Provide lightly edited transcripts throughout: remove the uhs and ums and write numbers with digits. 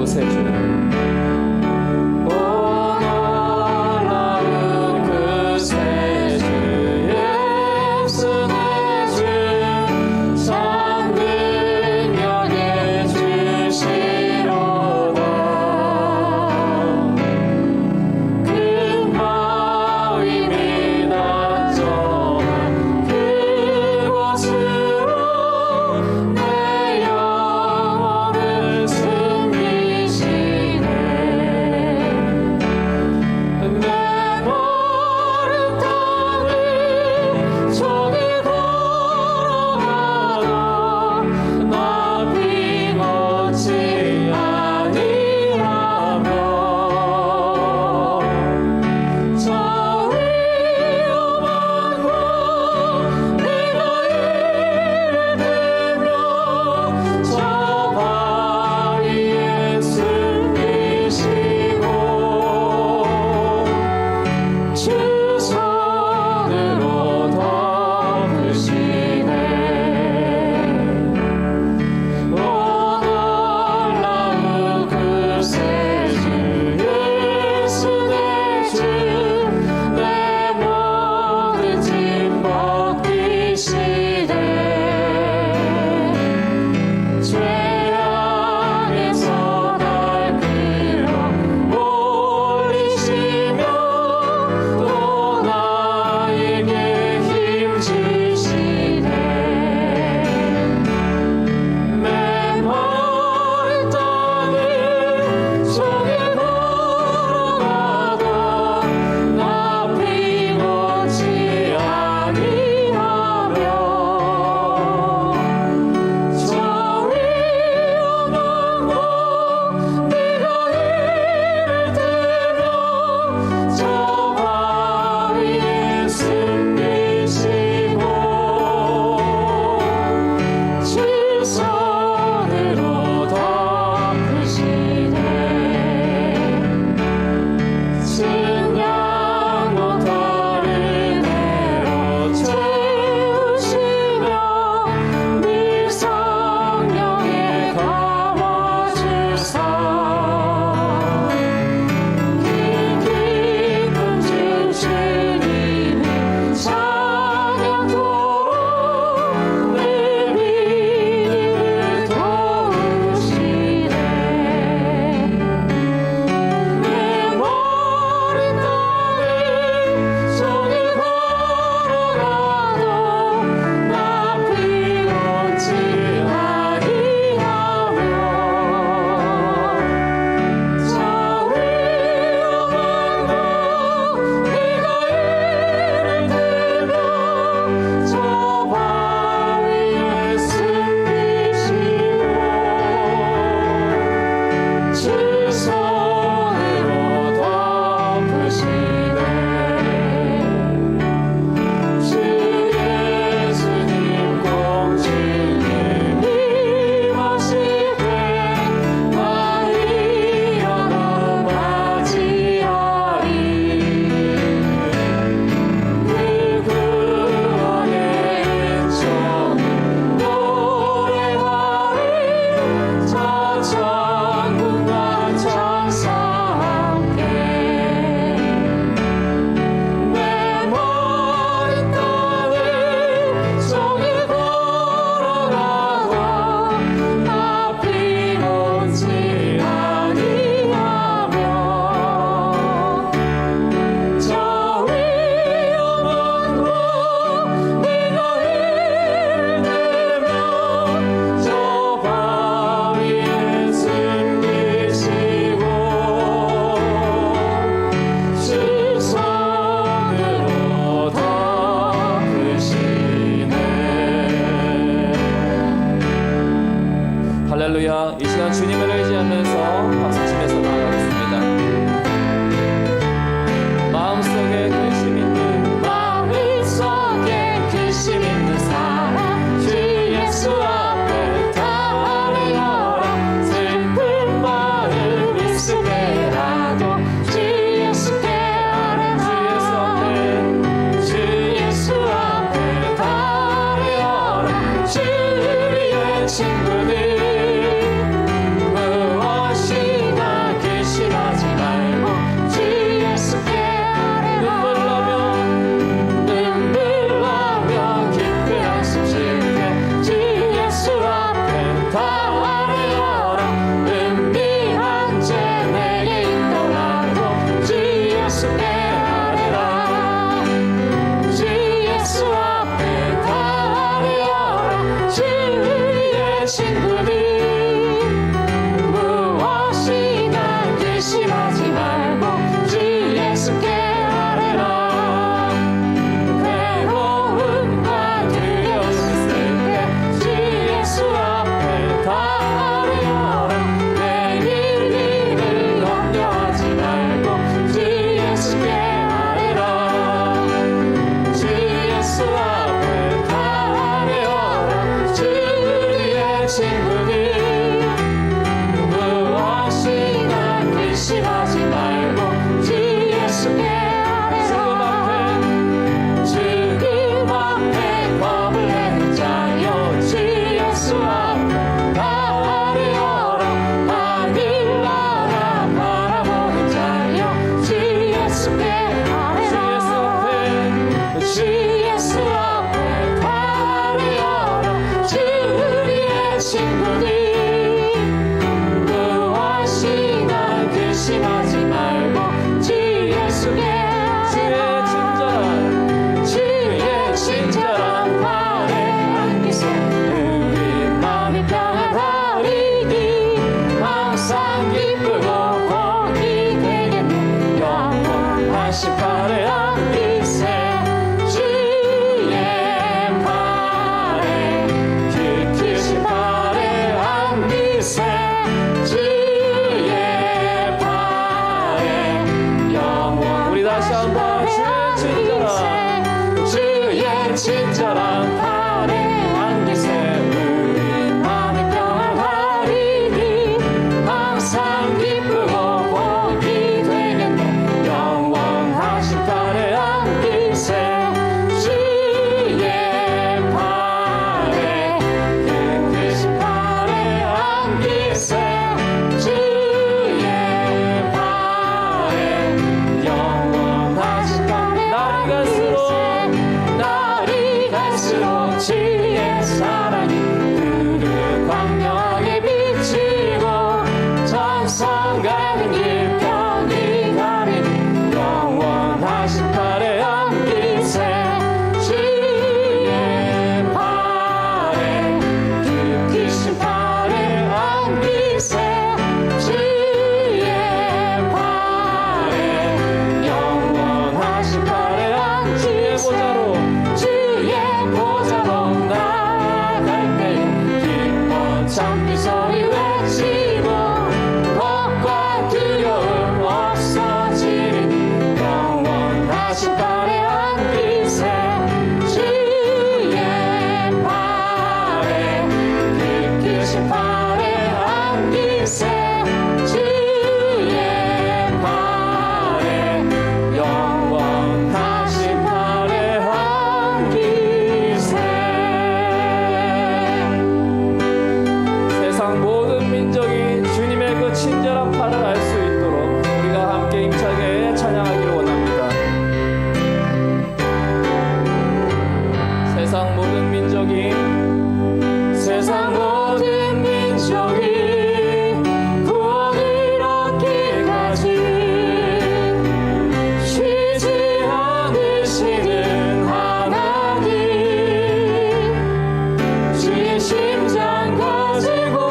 그새 주 할렐루야. 이 시간 주님을 의지하면서 박수 치면서 나아가겠습니다. 마음속에 근심 있는 사람 주 예수 앞에 다 아뢰어라. 슬픈 마음 있을 때라도 주 예수께 아뢰라. 주 예수 앞에 다 아뢰어라. 주의 친구는 무엇이 새 주의 팔에 영원하신 팔에 안기세. 세상 모든 민족이 주님의 그 친절한 팔을 알 수 있도록 우리가 함께 힘차게 찬양하기를 원합니다. 세상 모든 민족이 구원을 얻기까지 쉬지 않으시는 하나님, 주의 심장 가지고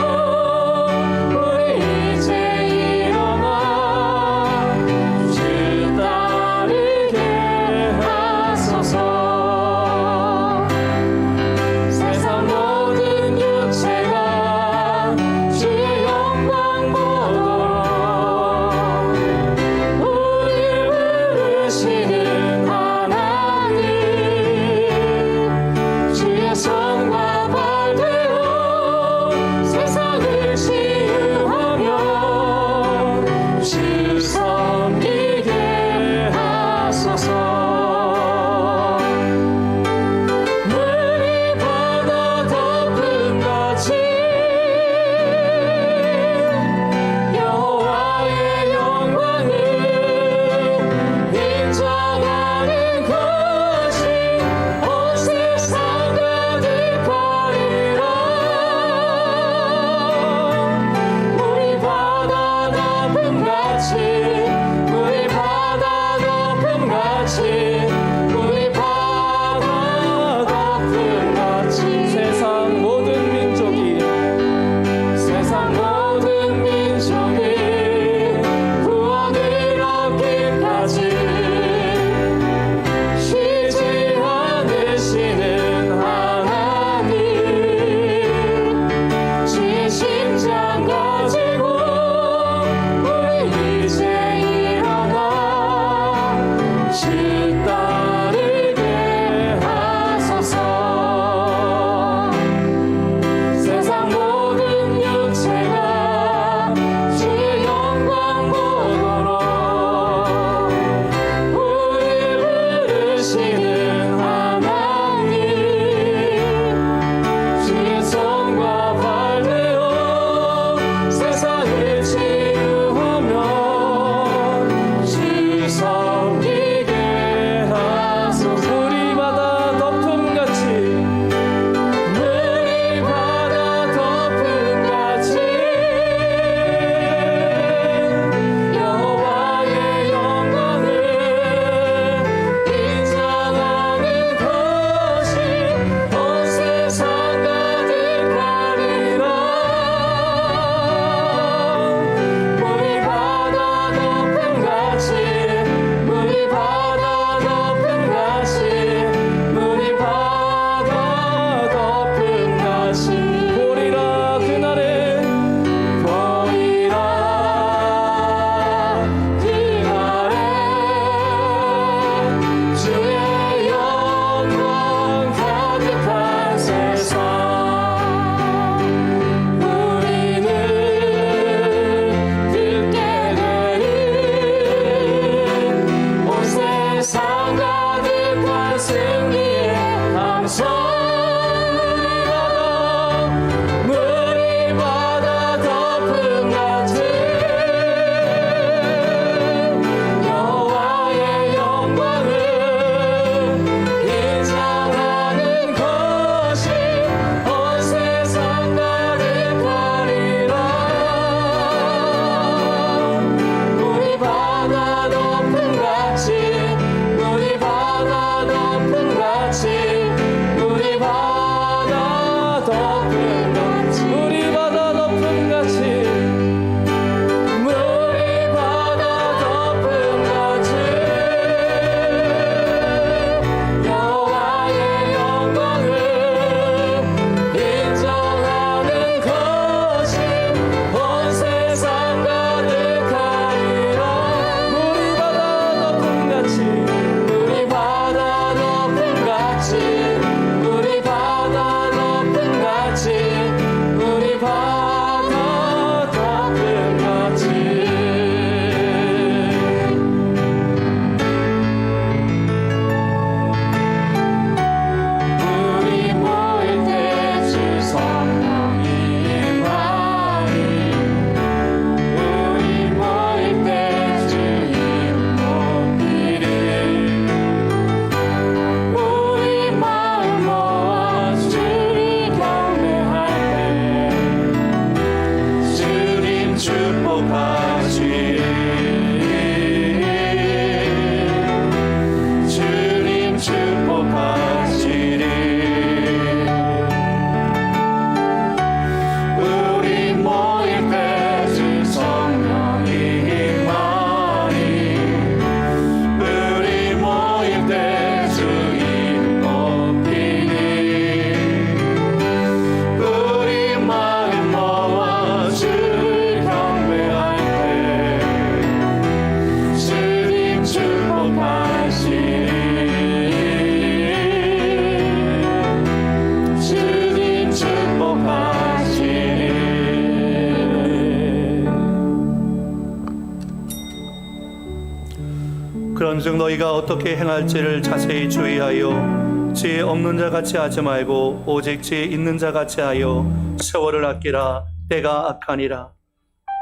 그런즉 너희가 어떻게 행할지를 자세히 주의하여 지혜 없는 자 같이 하지 말고 오직 지혜 있는 자 같이 하여 세월을 아끼라. 때가 악하니라.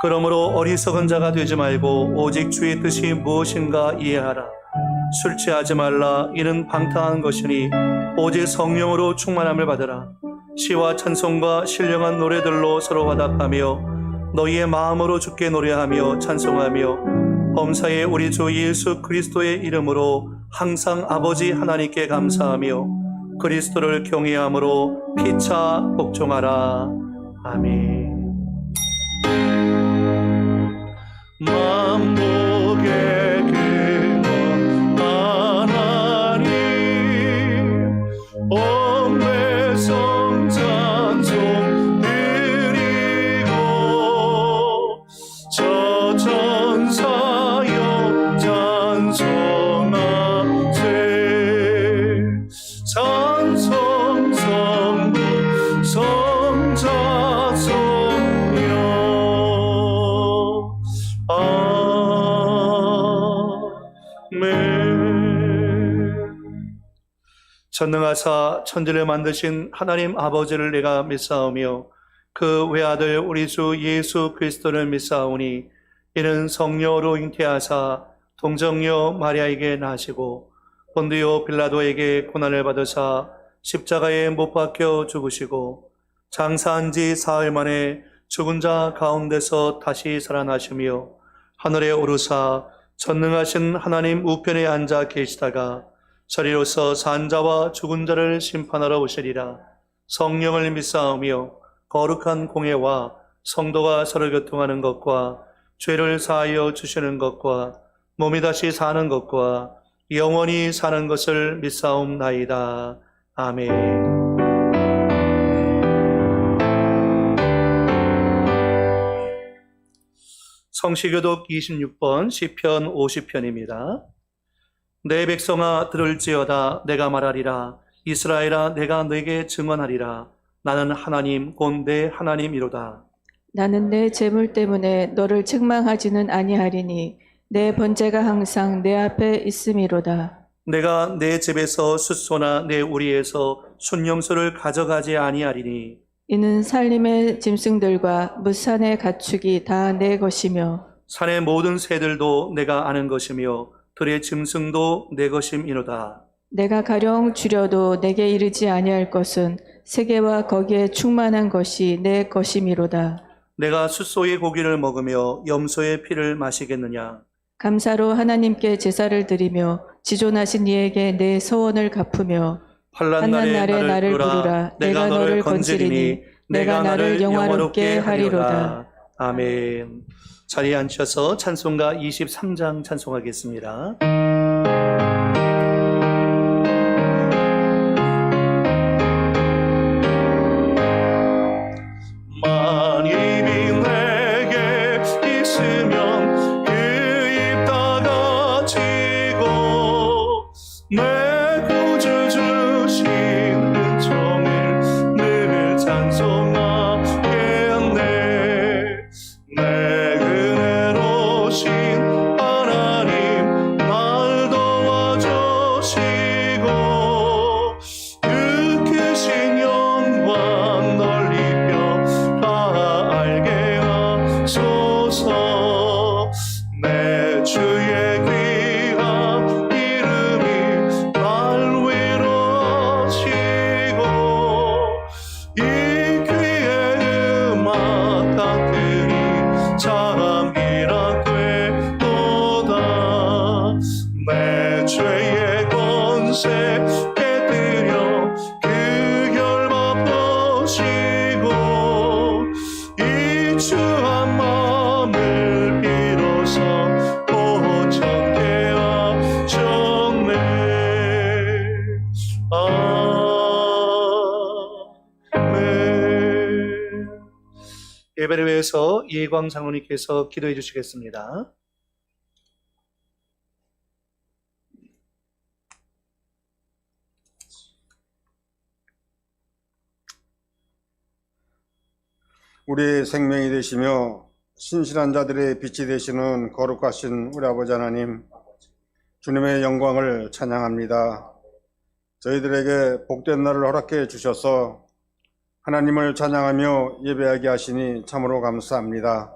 그러므로 어리석은 자가 되지 말고 오직 주의 뜻이 무엇인가 이해하라. 술 취하지 말라. 이는 방탕한 것이니 오직 성령으로 충만함을 받으라. 시와 찬송과 신령한 노래들로 서로 화답하며 너희의 마음으로 주께 노래하며 찬송하며 범사의 우리 주 예수 그리스도의 이름으로 항상 아버지 하나님께 감사하며 그리스도를 경외함으로 피차 복종하라. 아멘. 만복의 근원 하나님 온 백성 찬송 드리고 저 천사여 찬송하세. 찬송 성부 성자 성령 전능하사 천지를 만드신 하나님 아버지를 내가 믿사오며 그 외아들 우리 주 예수 그리스도를 믿사오니 이는 성령으로 잉태하사 동정녀 마리아에게 나시고 본디오 빌라도에게 고난을 받으사 십자가에 못 박혀 죽으시고 장사한 지 사흘 만에 죽은 자 가운데서 다시 살아나시며 하늘에 오르사 전능하신 하나님 우편에 앉아 계시다가 저리로서 산 자와 죽은 자를 심판하러 오시리라. 성령을 믿사오며 거룩한 공예와 성도가 서로 교통하는 것과 죄를 사하여 주시는 것과 몸이 다시 사는 것과 영원히 사는 것을 믿사옵나이다. 아멘. 성시교독 26번 시편 50편입니다. 내 백성아 들을지어다. 내가 말하리라. 이스라엘아 내가 네게 증언하리라. 나는 하나님 곧 내 하나님이로다. 나는 내 재물 때문에 너를 책망하지는 아니하리니 내 번제가 항상 내 앞에 있음이로다. 내가 내 집에서 숫소나 내 우리에서 순염소를 가져가지 아니하리니 이는 산림의 짐승들과 무산의 가축이 다 내 것이며 산의 모든 새들도 내가 아는 것이며 들의 짐승도 내 것임이로다. 내가 가령 줄여도 내게 이르지 아니할 것은 세계와 거기에 충만한 것이 내 것이미로다. 내가 숫소의 고기를 먹으며 염소의 피를 마시겠느냐. 감사로 하나님께 제사를 드리며 지존하신 이에게 내 소원을 갚으며 환난 날에 나를 부르라. 내가 너를 건지리니 내가 나를 영화롭게 하리로다. 아멘. 자리에 앉으셔서 찬송가 23장 찬송하겠습니다. 만입이 내게 있으면 그 입 다가지고 내 구주 주신 은총을 늘 찬송하겠네. 내 은혜로신 하나님 날 도와주시고 그 크신 영광 널리며 다 알게 하소서. 내 주의 귀한 이름이 날 위로하시고 이 귀의 음악 닭들이 참이라 되도다. 내 죄의 권세 깨뜨려 그 결박 보시고 이 주한 마음을 비로소 고쳤게 하셨네. 아멘. 예배를 위해서 이혜광 장로님께서 기도해 주시겠습니다. 우리의 생명이 되시며 신실한 자들의 빛이 되시는 거룩하신 우리 아버지 하나님, 주님의 영광을 찬양합니다. 저희들에게 복된 날을 허락해 주셔서 하나님을 찬양하며 예배하게 하시니 참으로 감사합니다.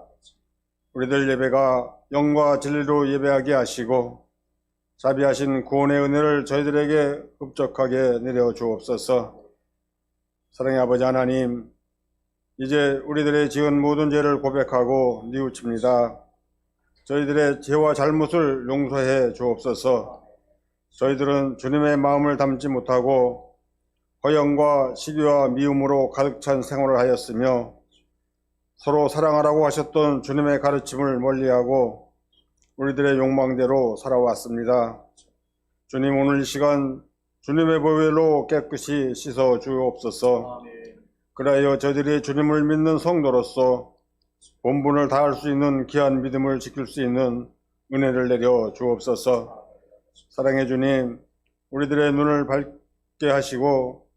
우리들 예배가 영과 진리로 예배하게 하시고 자비하신 구원의 은혜를 저희들에게 흡족하게 내려 주옵소서. 사랑의 아버지 하나님, 이제 우리들의 지은 모든 죄를 고백하고 뉘우칩니다. 저희들의 죄와 잘못을 용서해 주옵소서. 저희들은 주님의 마음을 담지 못하고 허영과 시기와 미움으로 가득 찬 생활을 하였으며 서로 사랑하라고 하셨던 주님의 가르침을 멀리하고 우리들의 욕망대로 살아왔습니다. 주님, 오늘 이 시간 주님의 보혈로 깨끗이 씻어 주옵소서. 그리하여 저희들이 주님을 믿는 성도로서 본분을 다할 수 있는 귀한 믿음을 지킬 수 있는 은혜를 내려 주옵소서. 사랑의 주님, 우리들의 눈을 밝게 하시고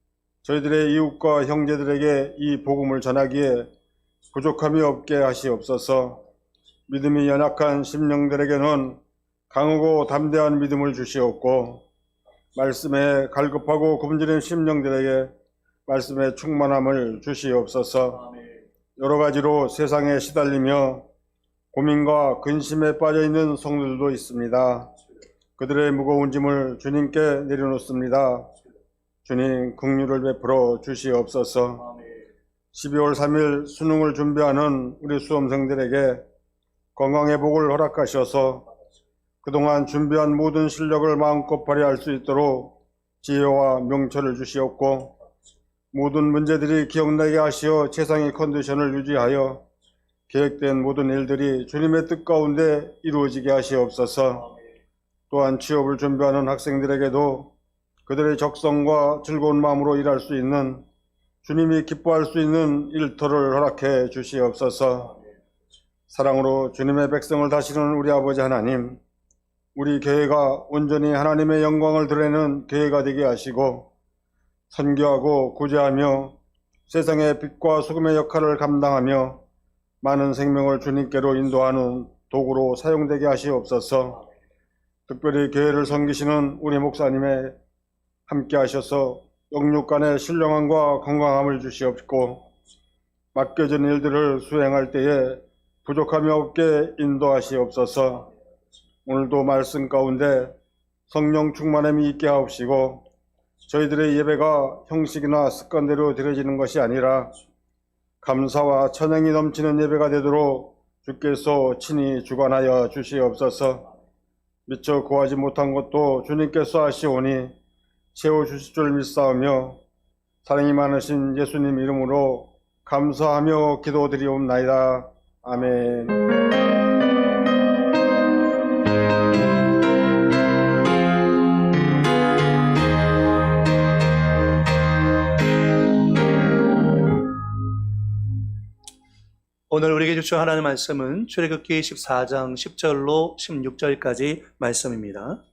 저희들의 이웃과 형제들에게 이 복음을 전하기에 부족함이 없게 하시옵소서. 믿음이 연약한 심령들에게는 강하고 담대한 믿음을 주시옵고 말씀에 갈급하고 굶주린 심령들에게 말씀의 충만함을 주시옵소서. 여러 가지로 세상에 시달리며 고민과 근심에 빠져 있는 성도들도 있습니다. 그들의 무거운 짐을 주님께 내려놓습니다. 주님, 긍휼을 베풀어 주시옵소서. 12월 3일 수능을 준비하는 우리 수험생들에게 건강의 복을 허락하셔서 그동안 준비한 모든 실력을 마음껏 발휘할 수 있도록 지혜와 명철을 주시옵고 모든 문제들이 기억나게 하시어 최상의 컨디션을 유지하여 계획된 모든 일들이 주님의 뜻 가운데 이루어지게 하시옵소서. 또한 취업을 준비하는 학생들에게도 그들의 적성과 즐거운 마음으로 일할 수 있는 주님이 기뻐할 수 있는 일터를 허락해 주시옵소서. 사랑으로 주님의 백성을 다스리는 우리 아버지 하나님, 우리 교회가 온전히 하나님의 영광을 드러내는 교회가 되게 하시고 선교하고 구제하며 세상의 빛과 소금의 역할을 감당하며 많은 생명을 주님께로 인도하는 도구로 사용되게 하시옵소서. 특별히 교회를 섬기시는 우리 목사님에 함께 하셔서 영육간의 신령함과 건강함을 주시옵고 맡겨진 일들을 수행할 때에 부족함이 없게 인도하시옵소서. 오늘도 말씀 가운데 성령 충만함이 있게 하옵시고 저희들의 예배가 형식이나 습관대로 드려지는 것이 아니라 감사와 찬양이 넘치는 예배가 되도록 주께서 친히 주관하여 주시옵소서. 미처 구하지 못한 것도 주님께서 하시오니 채워주실 줄 믿사오며 사랑이 많으신 예수님 이름으로 감사하며 기도드리옵나이다. 아멘. 오늘 우리에게 주신 하나님의 말씀은 출애굽기 14장 10절로 16절까지 말씀입니다.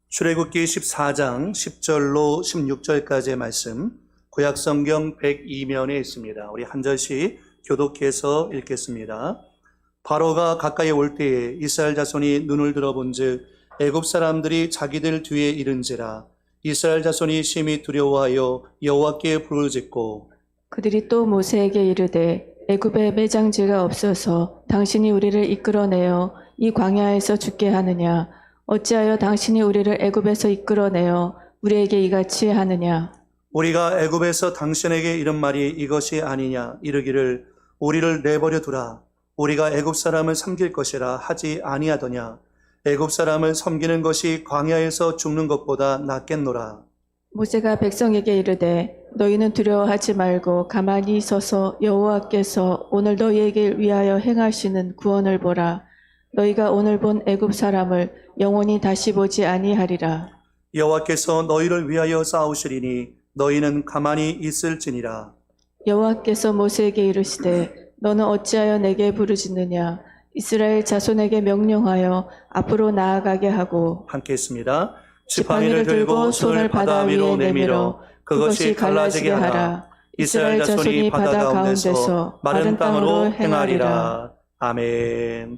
출애굽기 14장 10절로 16절까지의 말씀, 구약성경 102면에 있습니다. 우리 한 절씩 교독해서 읽겠습니다. 바로가 가까이 올 때에 이스라엘 자손이 눈을 들어본즉 애굽 사람들이 자기들 뒤에 이른지라. 이스라엘 자손이 심히 두려워하여 여호와께 부르짖고 그들이 또 모세에게 이르되 애굽에 매장지가 없어서 당신이 우리를 이끌어내어 이 광야에서 죽게 하느냐? 어찌하여 당신이 우리를 애굽에서 이끌어내어 우리에게 이같이 하느냐? 우리가 애굽에서 당신에게 이런 말이 이것이 아니냐? 이르기를 우리를 내버려 두라. 우리가 애굽 사람을 섬길 것이라 하지 아니하더냐? 애굽 사람을 섬기는 것이 광야에서 죽는 것보다 낫겠노라. 모세가 백성에게 이르되 너희는 두려워하지 말고 가만히 서서 여호와께서 오늘 너희에게 위하여 행하시는 구원을 보라. 너희가 오늘 본 애굽 사람을 영원히 다시 보지 아니하리라. 여호와께서 너희를 위하여 싸우시리니 너희는 가만히 있을지니라. 여호와께서 모세에게 이르시되 너는 어찌하여 내게 부르짖느냐? 이스라엘 자손에게 명령하여 앞으로 나아가게 하고 함께 했습니다. 지팡이를 들고 손을 바다 위에 내밀어 그것이 갈라지게 하라. 이스라엘 자손이 바다 가운데서 마른 땅으로 행하리라. 아멘.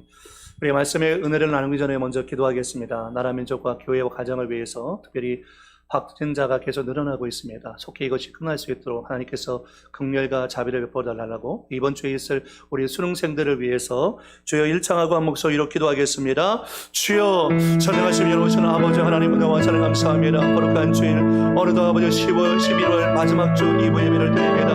우리 말씀의 은혜를 나누기 전에 먼저 기도하겠습니다. 나라 민족과 교회와 가정을 위해서 특별히 확진자가 계속 늘어나고 있습니다. 속히 이것이 끝날 수 있도록 하나님께서 긍휼과 자비를 베풀어달라고 이번 주에 있을 우리 수능생들을 위해서 주여 일창하고 한 목소리로 기도하겠습니다. 주여 전능하신 여로우시는 아버지 하나님 은혜와 사랑 감사합니다. 거룩한 주일 어느덧 아버지 10월 11월 마지막 주 2부 예배를 드립니다.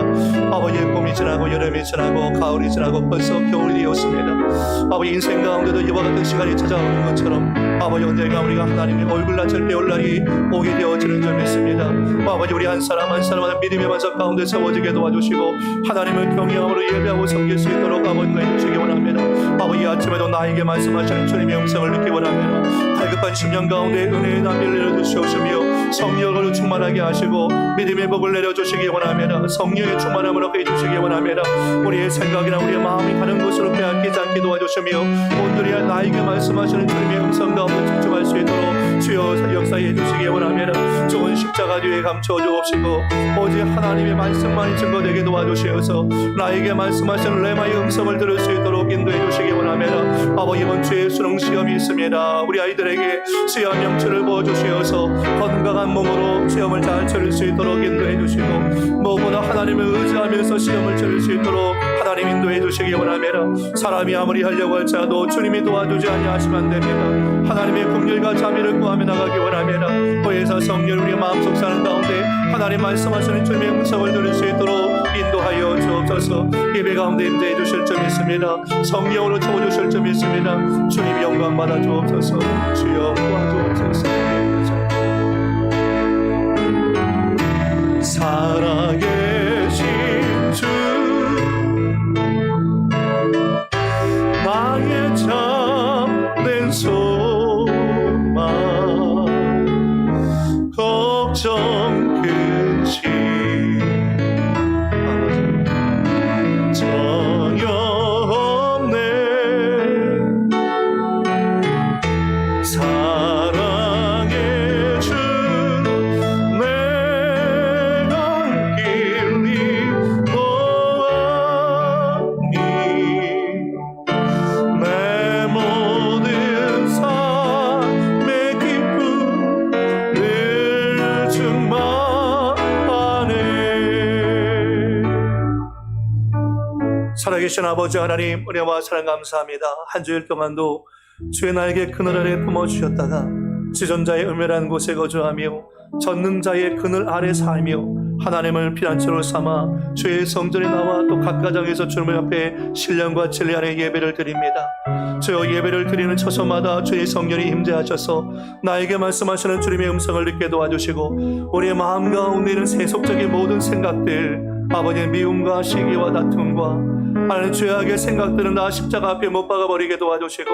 아버지 봄이 지나고 여름이 지나고 가을이 지나고 벌써 겨울이 되었습니다. 아버지 인생 가운데도 이와 같은 시간이 찾아오는 것처럼 아버지 언젠가 우리가 하나님의 얼굴낯을 배울 날이 오게 되어지는 점이 있습니다. 아버지 우리 한 사람 한 사람마다 믿음의 반석 가운데 세워지게 도와주시고 하나님을 경외함으로 예배하고 섬길 수 있도록 아버지가 해주시기 원합니다. 아버지 아침에도 나에게 말씀하시는 주님의 음성을 듣기 원합니다. 갈급한 심령 가운데 은혜의 나비를 내려주시옵시며 성령으로 충만하게 하시고 믿음의 복을 내려주시기 원합니다. 성령의 충만함으로 해주시기 원합니다. 우리의 생각이나 우리의 마음이 가는 곳으로 빼앗기지 않게 도와주시며 온전히 나에게 말씀하시는 주님의 음성 가운데 집중할 수 있도록 주여 역사해 주시기 원합니다. 좋은 십자가 뒤에 감춰 주옵시고 오직 하나님의 말씀만이 증거되게 도와주시어서 나에게 말씀하시는 레마의 음성을 들을 수 있도록 인도해 주시기 원합니다. 아버지 이번 주에 수능 시험이 있습니다. 우리 아이들에게 시험 명철을 부어주시어서 건강한 몸으로 시험을 잘 치를 수 있도록 인도해 주시고 무엇보다 하나님을 의지하면서 시험을 치를 수 있도록 하나님 인도해 주시기 원합니다. 사람이 아무리 하려고 할지라도 주님이 도와주지 아니하시면 안 됩니다. 하나님의 긍휼과 자비를 구하며 나가기 원합니다. 보혜사 성령 우리의 마음속 사는 가운데 하나님 말씀하시는 주님의 음성을 들을 수 있도록 인도하여 주옵소서. 예배 가운데 임재해 주실 점이 있습니다. 성령으로 채워주실 점이 있습니다. 주님 영광 받아 주옵소서. 주여 도와주옵소서. 살아계신 주 나의 참된 소망 걱정 근심 전혀 없네. 사랑의 주 내가 길이 보았니. 내 모든 삶의 기쁨 늘 충만하네. 살아계신 아버지 하나님 은혜와 사랑 감사합니다. 한 주일 동안도 주의 날개 그늘 아래 품어주셨다가 지존자의 음멸한 곳에 거주하며 전능자의 그늘 아래 살며 하나님을 피난처로 삼아 주의 성전에 나와 또 각 가정에서 주님 앞에 신령과 진리 안에 예배를 드립니다. 주여 예배를 드리는 처소마다 주의 성령이 임재하셔서 나에게 말씀하시는 주님의 음성을 듣게 도와주시고 우리의 마음 가운데 있는 세속적인 모든 생각들 아버지의 미움과 시기와 다툼과 하나님 죄악의 생각들은 나 십자가 앞에 못 박아버리게 도와주시고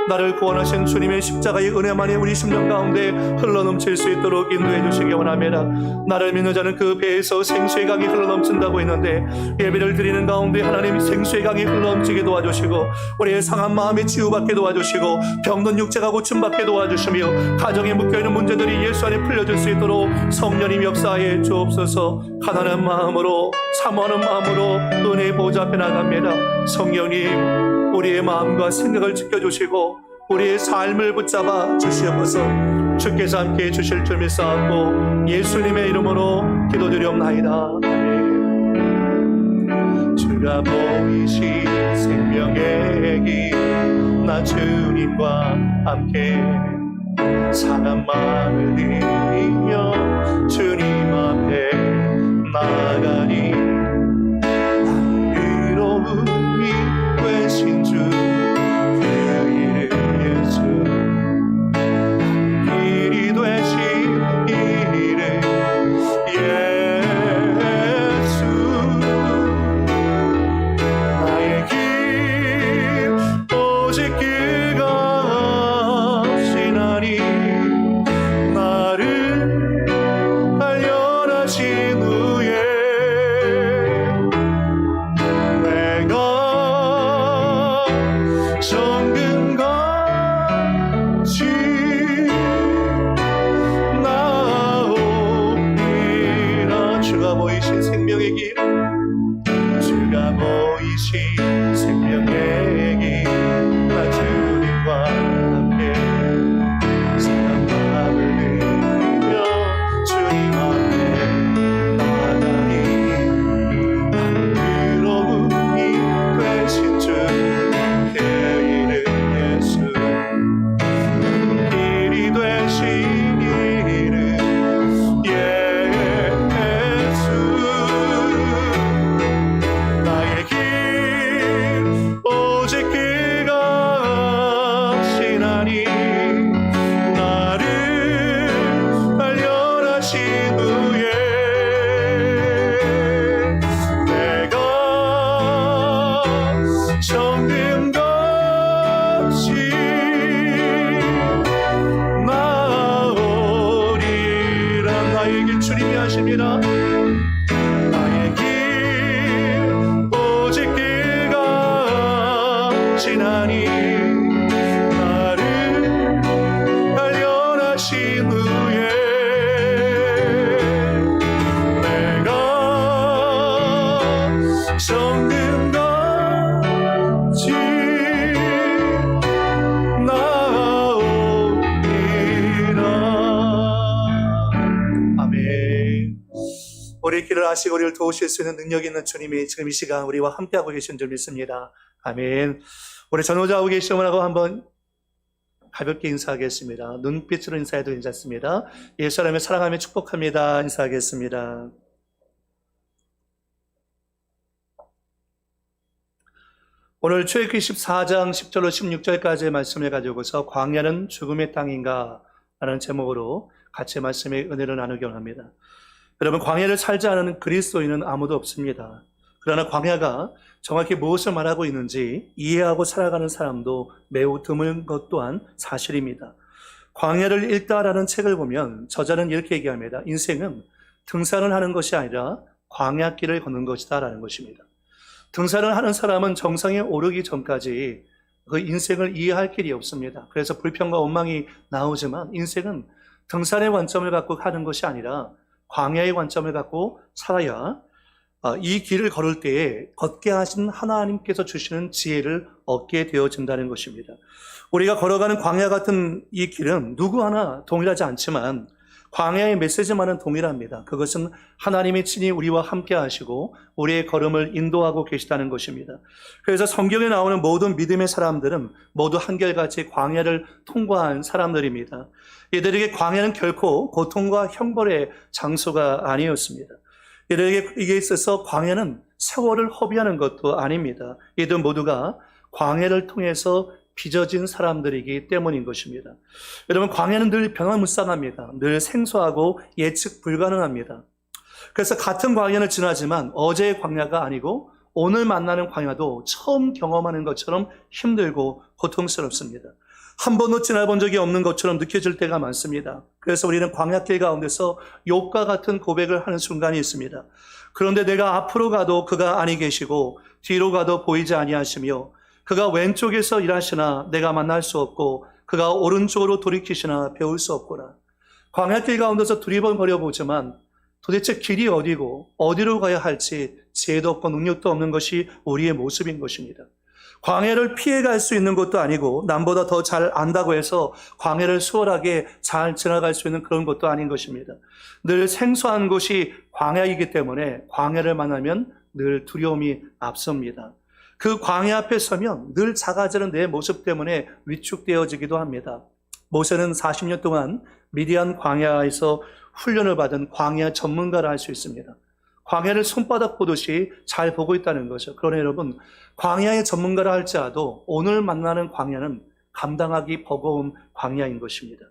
나를 구원하신 주님의 십자가의 은혜만이 우리 심령 가운데 흘러넘칠 수 있도록 인도해 주시기 원합니다. 나를 믿는 자는 그 배에서 생수의 강이 흘러넘친다고 했는데 예배를 드리는 가운데 하나님 생수의 강이 흘러넘치게 도와주시고 우리의 상한 마음이 치유받게 도와주시고 병든 육체가 고침받게 도와주시며 가정에 묶여있는 문제들이 예수 안에 풀려질 수 있도록 성령님 역사해 주옵소서. 가난한 마음으로 사모하는 마음으로 은혜의 보좌 앞에 나갑니다. 성령님 우리의 마음과 생각을 지켜주시고 우리의 삶을 붙잡아 주시옵소서. 주께서 함께해 주실 줄 믿사옵고 예수님의 이름으로 기도드리옵나이다. 아멘. 주가 보이신 생명의 길 나 주님과 함께 상한 마음을 들이며 주님 앞에 나가니 의로움이 되신 주 그 이름 예수 길이 되신 이름 예수 나의 길 오직 그가 하시나니 나를 단련하신 후에 내가 정금같이 나오리라. 주가 보이신 생명의 길 후에 내가 정든 것이 나오리라. 나의 길 주님이 하십니다. 나의 길 오직 그가 지나니 나를 발견하신 후에 내가 정든 것이 나오리라. 아멘. 우리 길을 아시고 우리를 도우실 수 있는 능력 있는 주님이 지금 이 시간 우리와 함께하고 계신 줄 믿습니다. 아멘. 우리 전호자하고 계신 분하고 한번 가볍게 인사하겠습니다. 눈빛으로 인사해도 괜찮습니다. 예수 사람을 사랑하며 축복합니다. 인사하겠습니다. 오늘 출애굽기 14장 10절로 16절까지의 말씀을 가지고서 광야는 죽음의 땅인가 라는 제목으로 같이 말씀의 은혜를 나누기 원합니다. 여러분, 광야를 살지 않은 그리스도인은 아무도 없습니다. 그러나 광야가 정확히 무엇을 말하고 있는지 이해하고 살아가는 사람도 매우 드문 것 또한 사실입니다. 광야를 읽다라는 책을 보면 저자는 이렇게 얘기합니다. 인생은 등산을 하는 것이 아니라 광야길을 걷는 것이다 라는 것입니다. 등산을 하는 사람은 정상에 오르기 전까지 그 인생을 이해할 길이 없습니다. 그래서 불평과 원망이 나오지만 인생은 등산의 관점을 갖고 하는 것이 아니라 광야의 관점을 갖고 살아야 이 길을 걸을 때에 걷게 하신 하나님께서 주시는 지혜를 얻게 되어진다는 것입니다. 우리가 걸어가는 광야 같은 이 길은 누구 하나 동일하지 않지만 광야의 메시지만은 동일합니다. 그것은 하나님이 친히 우리와 함께 하시고 우리의 걸음을 인도하고 계시다는 것입니다. 그래서 성경에 나오는 모든 믿음의 사람들은 모두 한결같이 광야를 통과한 사람들입니다. 이들에게 광야는 결코 고통과 형벌의 장소가 아니었습니다. 이들에게 있어서 광야는 세월을 허비하는 것도 아닙니다. 이들 모두가 광야를 통해서 빚어진 사람들이기 때문인 것입니다. 여러분, 광야는 늘 변화무쌍합니다. 늘 생소하고 예측 불가능합니다. 그래서 같은 광야를 지나지만 어제의 광야가 아니고 오늘 만나는 광야도 처음 경험하는 것처럼 힘들고 고통스럽습니다. 한 번도 지나본 적이 없는 것처럼 느껴질 때가 많습니다. 그래서 우리는 광야길 가운데서 욥과 같은 고백을 하는 순간이 있습니다. 그런데 내가 앞으로 가도 그가 아니 계시고 뒤로 가도 보이지 아니하시며 그가 왼쪽에서 일하시나 내가 만날 수 없고 그가 오른쪽으로 돌이키시나 배울 수 없구나. 광야길 가운데서 두리번거려 보지만 도대체 길이 어디고 어디로 가야 할지 지혜도 없고 능력도 없는 것이 우리의 모습인 것입니다. 광야를 피해갈 수 있는 것도 아니고 남보다 더 잘 안다고 해서 광야를 수월하게 잘 지나갈 수 있는 그런 것도 아닌 것입니다. 늘 생소한 곳이 광야이기 때문에 광야를 만나면 늘 두려움이 앞섭니다. 그 광야 앞에 서면 늘 작아지는 내 모습 때문에 위축되어지기도 합니다. 모세는 40년 동안 미디안 광야에서 훈련을 받은 광야 전문가라 할 수 있습니다. 광야를 손바닥 보듯이 잘 보고 있다는 거죠. 그러나 여러분, 광야의 전문가라 할지라도 오늘 만나는 광야는 감당하기 버거운 광야인 것입니다.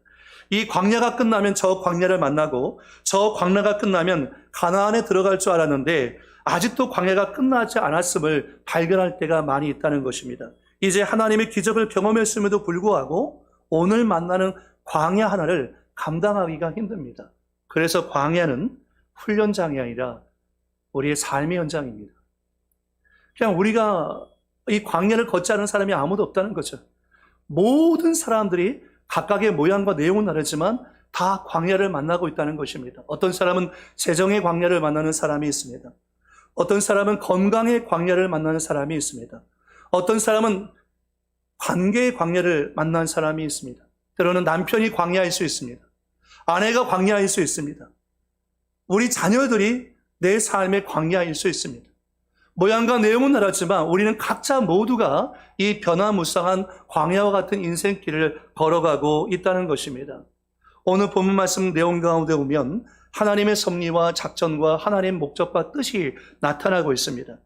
이 광야가 끝나면 저 광야를 만나고 저 광야가 끝나면 가나안에 들어갈 줄 알았는데 아직도 광야가 끝나지 않았음을 발견할 때가 많이 있다는 것입니다. 이제 하나님의 기적을 경험했음에도 불구하고 오늘 만나는 광야 하나를 감당하기가 힘듭니다. 그래서 광야는 훈련장이 아니라 우리의 삶의 현장입니다. 그냥 우리가 이 광야를 걷지 않은 사람이 아무도 없다는 거죠. 모든 사람들이 각각의 모양과 내용은 다르지만 다 광야를 만나고 있다는 것입니다. 어떤 사람은 재정의 광야를 만나는 사람이 있습니다. 어떤 사람은 건강의 광야를 만나는 사람이 있습니다. 어떤 사람은 관계의 광야를 만난 사람이 있습니다. 때로는 남편이 광야일 수 있습니다. 아내가 광야일 수 있습니다. 우리 자녀들이 내 삶의 광야일 수 있습니다. 모양과 내용은 다르지만 우리는 각자 모두가 이 변화무쌍한 광야와 같은 인생길을 걸어가고 있다는 것입니다. 오늘 본문 말씀 내용 가운데 보면 하나님의 섭리와 작전과 하나님의 목적과 뜻이 나타나고 있습니다.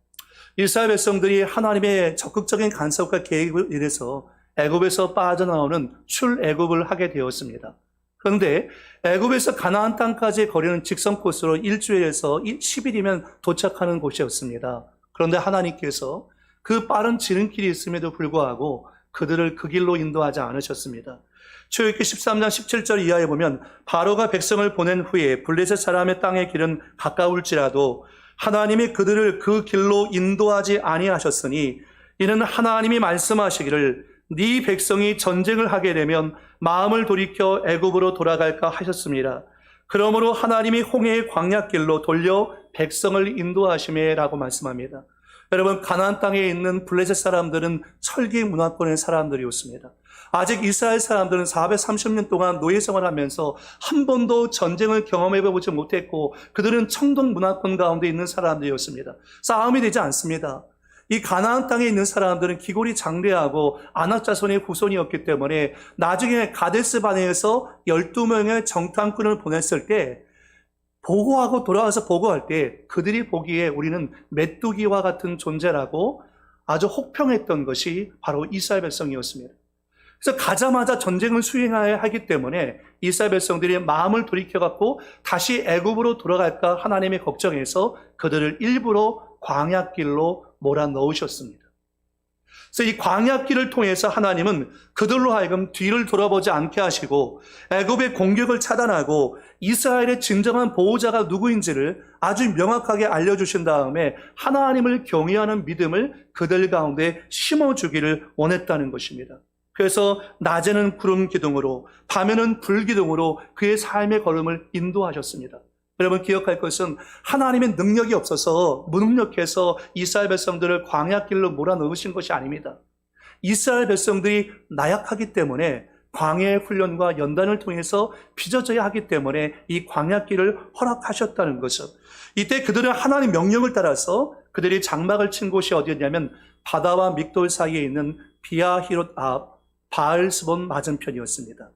이스라엘 백성들이 하나님의 적극적인 간섭과 계획을 인해서 애굽에서 빠져나오는 출애굽을 하게 되었습니다. 그런데 애굽에서 가나안 땅까지의 거리는 직선 코스로 일주일에서 10일이면 도착하는 곳이었습니다. 그런데 하나님께서 그 빠른 지름길이 있음에도 불구하고 그들을 그 길로 인도하지 않으셨습니다. 출애굽기 13장 17절 이하에 보면 바로가 백성을 보낸 후에 블레셋 사람의 땅의 길은 가까울지라도 하나님이 그들을 그 길로 인도하지 아니하셨으니 이는 하나님이 말씀하시기를 네 백성이 전쟁을 하게 되면 마음을 돌이켜 애굽으로 돌아갈까 하셨습니다. 그러므로 하나님이 홍해의 광야길로 돌려 백성을 인도하심에라고 말씀합니다. 여러분, 가나안 땅에 있는 블레셋 사람들은 철기 문화권의 사람들이었습니다. 아직 이스라엘 사람들은 430년 동안 노예 생활하면서 한 번도 전쟁을 경험해보지 못했고 그들은 청동 문화권 가운데 있는 사람들이었습니다. 싸움이 되지 않습니다. 이 가나안 땅에 있는 사람들은 기골이 장대하고 아낙 자손의 후손이었기 때문에 나중에 가데스 바네에서 12명의 정탐꾼을 보냈을 때 보고하고 돌아와서 보고할 때 그들이 보기에 우리는 메뚜기와 같은 존재라고 아주 혹평했던 것이 바로 이스라엘 백성이었습니다. 그래서 가자마자 전쟁을 수행해야 하기 때문에 이스라엘 백성들이 마음을 돌이켜갖고 다시 애굽으로 돌아갈까 하나님의 걱정에서 그들을 일부러 광야길로 몰아넣으셨습니다. 그래서 이 광야길을 통해서 하나님은 그들로 하여금 뒤를 돌아보지 않게 하시고 애굽의 공격을 차단하고 이스라엘의 진정한 보호자가 누구인지를 아주 명확하게 알려주신 다음에 하나님을 경외하는 믿음을 그들 가운데 심어주기를 원했다는 것입니다. 그래서 낮에는 구름 기둥으로 밤에는 불 기둥으로 그의 삶의 걸음을 인도하셨습니다. 여러분, 기억할 것은 하나님의 능력이 없어서 무능력해서 이스라엘 백성들을 광야길로 몰아넣으신 것이 아닙니다. 이스라엘 백성들이 나약하기 때문에 광야의 훈련과 연단을 통해서 빚어져야 하기 때문에 이 광야길을 허락하셨다는 것은, 이때 그들은 하나님의 명령을 따라서 그들이 장막을 친 곳이 어디였냐면 바다와 믹돌 사이에 있는 비아히롯 앞 바알스본 맞은편이었습니다.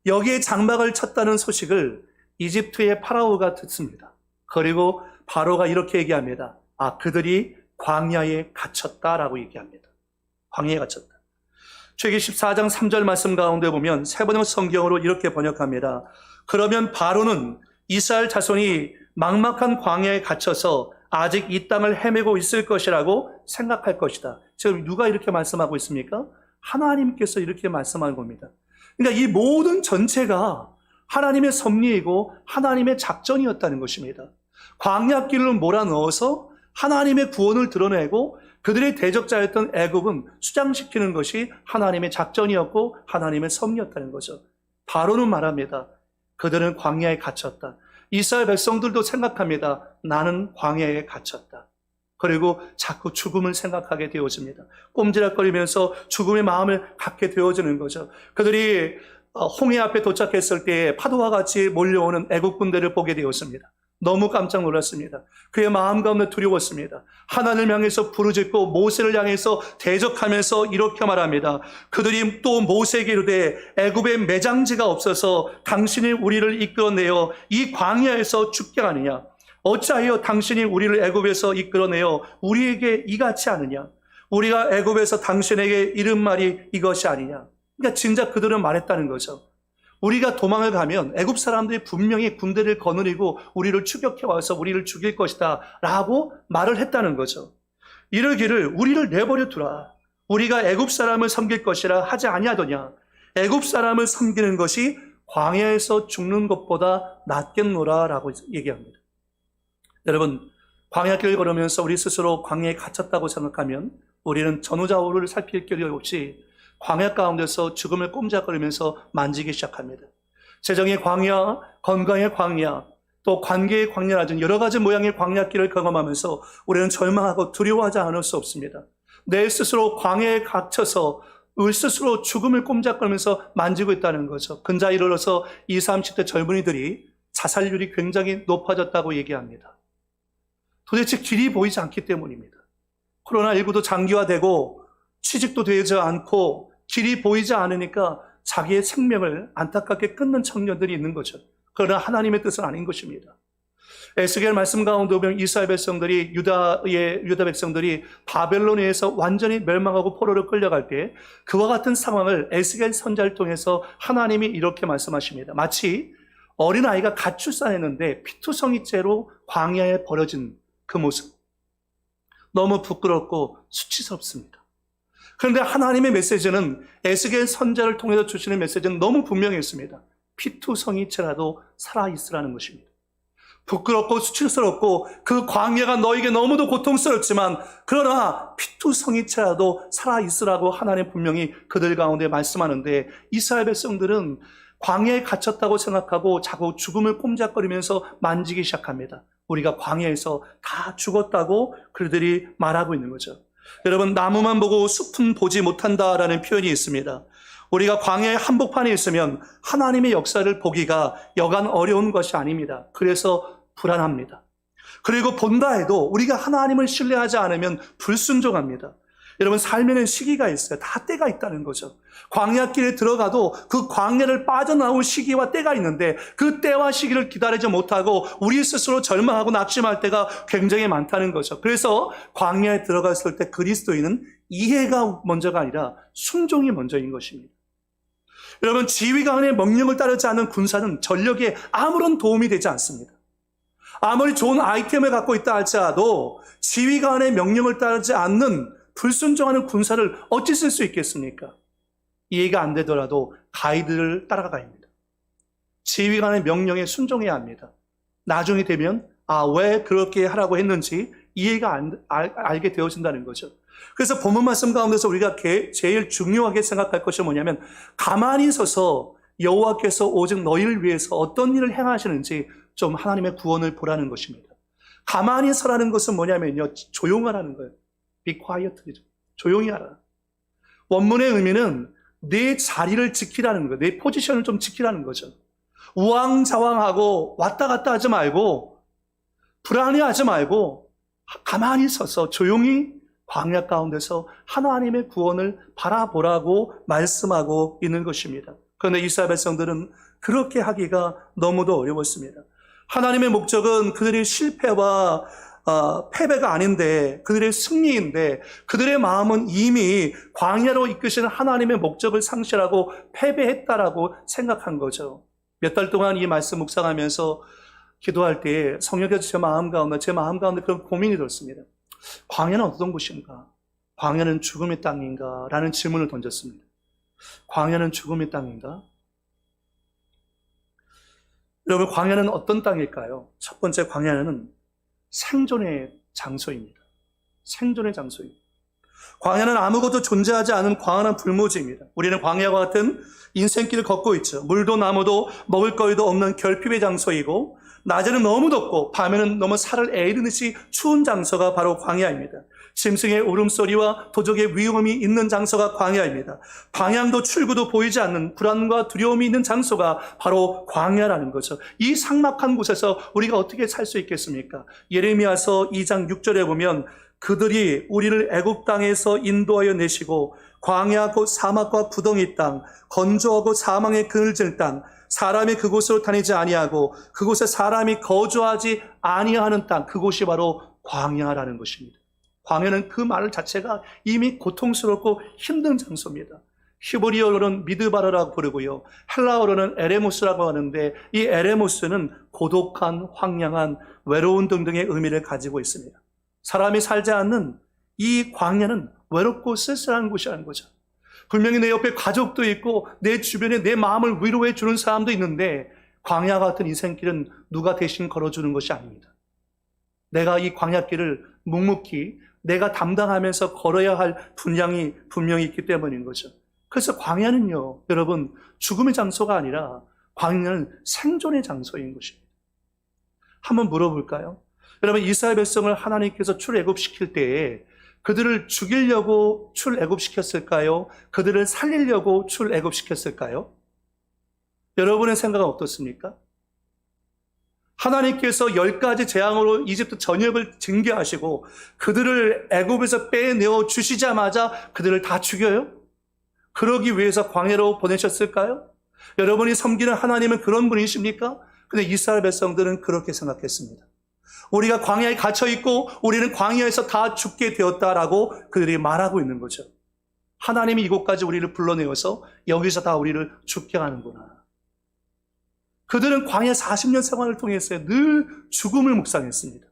여기에 장막을 쳤다는 소식을 이집트의 파라오가 듣습니다. 그리고 바로가 이렇게 얘기합니다. 그들이 광야에 갇혔다라고 얘기합니다. 광야에 갇혔다. 출애굽기 14장 3절 말씀 가운데 보면 세 번역 성경으로 이렇게 번역합니다. 그러면 바로는 이스라엘 자손이 막막한 광야에 갇혀서 아직 이 땅을 헤매고 있을 것이라고 생각할 것이다. 지금 누가 이렇게 말씀하고 있습니까? 하나님께서 이렇게 말씀하는 겁니다. 그러니까 이 모든 전체가 하나님의 섭리이고 하나님의 작전이었다는 것입니다. 광야길로 몰아넣어서 하나님의 구원을 드러내고 그들의 대적자였던 애굽은 수장시키는 것이 하나님의 작전이었고 하나님의 섭리였다는 거죠. 바로는 말합니다. 그들은 광야에 갇혔다. 이스라엘 백성들도 생각합니다. 나는 광야에 갇혔다. 그리고 자꾸 죽음을 생각하게 되어집니다. 꼼지락거리면서 죽음의 마음을 갖게 되어지는 거죠. 그들이 홍해 앞에 도착했을 때 파도와 같이 몰려오는 애국 군대를 보게 되었습니다. 너무 깜짝 놀랐습니다. 그의 마음 가운데 두려웠습니다. 하나님을 향해서 부르짖고 모세를 향해서 대적하면서 이렇게 말합니다. 그들이 또 모세에게 이르되 애굽에 매장지가 없어서 당신이 우리를 이끌어내어 이 광야에서 죽게 하느냐? 어찌하여 당신이 우리를 애굽에서 이끌어내어 우리에게 이같이 하느냐? 우리가 애굽에서 당신에게 이른 말이 이것이 아니냐? 그러니까 진짜 그들은 말했다는 거죠. 우리가 도망을 가면 애굽 사람들이 분명히 군대를 거느리고 우리를 추격해 와서 우리를 죽일 것이다 라고 말을 했다는 거죠. 이러기를 우리를 내버려 두라. 우리가 애굽 사람을 섬길 것이라 하지 아니하더냐. 애굽 사람을 섬기는 것이 광야에서 죽는 것보다 낫겠노라 라고 얘기합니다. 여러분, 광야길을 걸으면서 우리 스스로 광야에 갇혔다고 생각하면 우리는 전후좌우를 살필 길이 없이 광야 가운데서 죽음을 꼼짝거리면서 만지기 시작합니다. 재정의 광야, 건강의 광야, 또 관계의 광야 등 여러 가지 모양의 광야길을 경험하면서 우리는 절망하고 두려워하지 않을 수 없습니다. 내 스스로 광야에 갇혀서 우리 스스로 죽음을 꼼짝거리면서 만지고 있다는 거죠. 근자에 이르러서 20, 30대 젊은이들이 자살률이 굉장히 높아졌다고 얘기합니다. 도대체 길이 보이지 않기 때문입니다. 코로나19도 장기화되고 취직도 되지 않고 길이 보이지 않으니까 자기의 생명을 안타깝게 끊는 청년들이 있는 거죠. 그러나 하나님의 뜻은 아닌 것입니다. 에스겔 말씀 가운데 보면 이스라엘 백성들이 유다 백성들이 바벨론에서 완전히 멸망하고 포로로 끌려갈 때 그와 같은 상황을 에스겔 선지자를 통해서 하나님이 이렇게 말씀하십니다. 마치 어린아이가 가출산했는데 피투성이죄로 광야에 버려진 그 모습. 너무 부끄럽고 수치스럽습니다. 그런데 하나님의 메시지는 에스겔 선지자를 통해서 주시는 메시지는 너무 분명했습니다. 피투성이죄라도 살아있으라는 것입니다. 부끄럽고 수치스럽고 그 광야가 너에게 너무도 고통스럽지만 그러나 피투성이죄라도 살아있으라고 하나님 분명히 그들 가운데 말씀하는데 이스라엘 백성들은 광야에 갇혔다고 생각하고 자꾸 죽음을 꼼짝거리면서 만지기 시작합니다. 우리가 광야에서 다 죽었다고 그들이 말하고 있는 거죠. 여러분, 나무만 보고 숲은 보지 못한다라는 표현이 있습니다. 우리가 광야의 한복판에 있으면 하나님의 역사를 보기가 여간 어려운 것이 아닙니다. 그래서 불안합니다. 그리고 본다 해도 우리가 하나님을 신뢰하지 않으면 불순종합니다. 여러분, 삶에는 시기가 있어요. 다 때가 있다는 거죠. 광야길에 들어가도 그 광야를 빠져나올 시기와 때가 있는데 그 때와 시기를 기다리지 못하고 우리 스스로 절망하고 낙심할 때가 굉장히 많다는 거죠. 그래서 광야에 들어갔을 때 그리스도인은 이해가 먼저가 아니라 순종이 먼저인 것입니다. 여러분, 지휘관의 명령을 따르지 않는 군사는 전력에 아무런 도움이 되지 않습니다. 아무리 좋은 아이템을 갖고 있다 할지라도 지휘관의 명령을 따르지 않는 불순종하는 군사를 어찌 쓸 수 있겠습니까? 이해가 안 되더라도 가이드를 따라가야 합니다. 지휘관의 명령에 순종해야 합니다. 나중에 되면 왜 그렇게 하라고 했는지 이해가 알게 되어진다는 거죠. 그래서 본문 말씀 가운데서 우리가 제일 중요하게 생각할 것이 뭐냐면 가만히 서서 여호와께서 오직 너희를 위해서 어떤 일을 행하시는지 좀 하나님의 구원을 보라는 것입니다. 가만히 서라는 것은 뭐냐면요, 조용하라는 거예요. Be quiet. 조용히 하라. 원문의 의미는 내 자리를 지키라는 거예요. 내 포지션을 좀 지키라는 거죠. 우왕좌왕하고 왔다 갔다 하지 말고 불안해하지 말고 가만히 서서 조용히 광야 가운데서 하나님의 구원을 바라보라고 말씀하고 있는 것입니다. 그런데 이스라엘 백성들은 그렇게 하기가 너무도 어려웠습니다. 하나님의 목적은 그들의 실패와 패배가 아닌데 그들의 승리인데 그들의 마음은 이미 광야로 이끄시는 하나님의 목적을 상실하고 패배했다라고 생각한 거죠. 몇 달 동안 이 말씀 묵상하면서 기도할 때 성령께서 제 마음 가운데 그런 고민이 들었습니다. 광야는 어떤 곳인가? 광야는 죽음의 땅인가? 라는 질문을 던졌습니다. 광야는 죽음의 땅인가? 여러분, 광야는 어떤 땅일까요? 첫 번째, 광야는 생존의 장소입니다. 생존의 장소입니다. 광야는 아무것도 존재하지 않은 광활한 불모지입니다. 우리는 광야와 같은 인생길을 걷고 있죠. 물도 나무도 먹을 거리도 없는 결핍의 장소이고 낮에는 너무 덥고 밤에는 너무 살을 에이르듯이 추운 장소가 바로 광야입니다. 짐승의 울음소리와 도적의 위험이 있는 장소가 광야입니다. 방향도 출구도 보이지 않는 불안과 두려움이 있는 장소가 바로 광야라는 거죠. 이 삭막한 곳에서 우리가 어떻게 살 수 있겠습니까? 예레미야서 2장 6절에 보면 그들이 우리를 애굽 땅에서 인도하여 내시고 광야 곧 사막과 부덩이 땅, 건조하고 사망의 그늘질 땅, 사람이 그곳으로 다니지 아니하고 그곳에 사람이 거주하지 아니하는 땅, 그곳이 바로 광야라는 것입니다. 광야는 그 말 자체가 이미 고통스럽고 힘든 장소입니다. 히브리어로는 미드바르라고 부르고요, 헬라어로는 에레모스라고 하는데 이 에레모스는 고독한, 황량한, 외로운 등등의 의미를 가지고 있습니다. 사람이 살지 않는 이 광야는 외롭고 쓸쓸한 곳이라는 거죠. 분명히 내 옆에 가족도 있고 내 주변에 내 마음을 위로해 주는 사람도 있는데 광야 같은 인생길은 누가 대신 걸어주는 것이 아닙니다. 내가 이 광야길을 묵묵히 내가 담당하면서 걸어야 할 분량이 분명히 있기 때문인 거죠. 그래서 광야는요, 여러분, 죽음의 장소가 아니라 광야는 생존의 장소인 것입니다. 한번 물어볼까요? 여러분, 이스라엘 백성을 하나님께서 출애굽시킬 때에 그들을 죽이려고 출애굽시켰을까요? 그들을 살리려고 출애굽시켰을까요? 여러분의 생각은 어떻습니까? 하나님께서 10가지 재앙으로 이집트 전역을 징계하시고 그들을 애굽에서 빼내어 주시자마자 그들을 다 죽여요? 그러기 위해서 광야로 보내셨을까요? 여러분이 섬기는 하나님은 그런 분이십니까? 근데 이스라엘 백성들은 그렇게 생각했습니다. 우리가 광야에 갇혀 있고 우리는 광야에서 다 죽게 되었다라고 그들이 말하고 있는 거죠. 하나님이 이곳까지 우리를 불러내어서 여기서 다 우리를 죽게 하는구나. 그들은 광야 40년 생활을 통해서 늘 죽음을 묵상했습니다.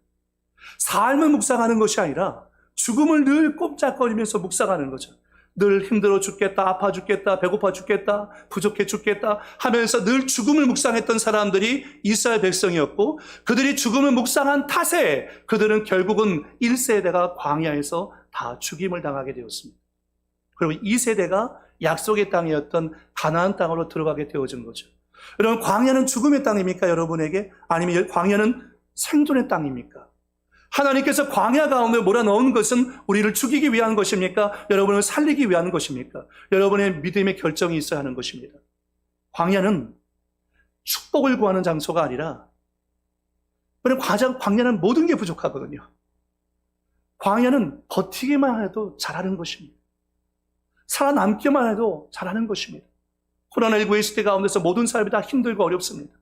삶을 묵상하는 것이 아니라 죽음을 늘 꼼짝거리면서 묵상하는 거죠. 늘 힘들어 죽겠다, 아파 죽겠다, 배고파 죽겠다, 부족해 죽겠다 하면서 늘 죽음을 묵상했던 사람들이 이스라엘 백성이었고, 그들이 죽음을 묵상한 탓에 그들은 결국은 1세대가 광야에서 다 죽임을 당하게 되었습니다. 그리고 2세대가 약속의 땅이었던 가나안 땅으로 들어가게 되어진 거죠. 여러분, 광야는 죽음의 땅입니까, 여러분에게? 아니면 광야는 생존의 땅입니까? 하나님께서 광야 가운데 몰아넣은 것은 우리를 죽이기 위한 것입니까? 여러분을 살리기 위한 것입니까? 여러분의 믿음의 결정이 있어야 하는 것입니다. 광야는 축복을 구하는 장소가 아니라, 광야는 모든 게 부족하거든요. 광야는 버티기만 해도 잘하는 것입니다. 살아남기만 해도 잘하는 것입니다. 코로나19의 시대 가운데서 모든 사람이 다 힘들고 어렵습니다.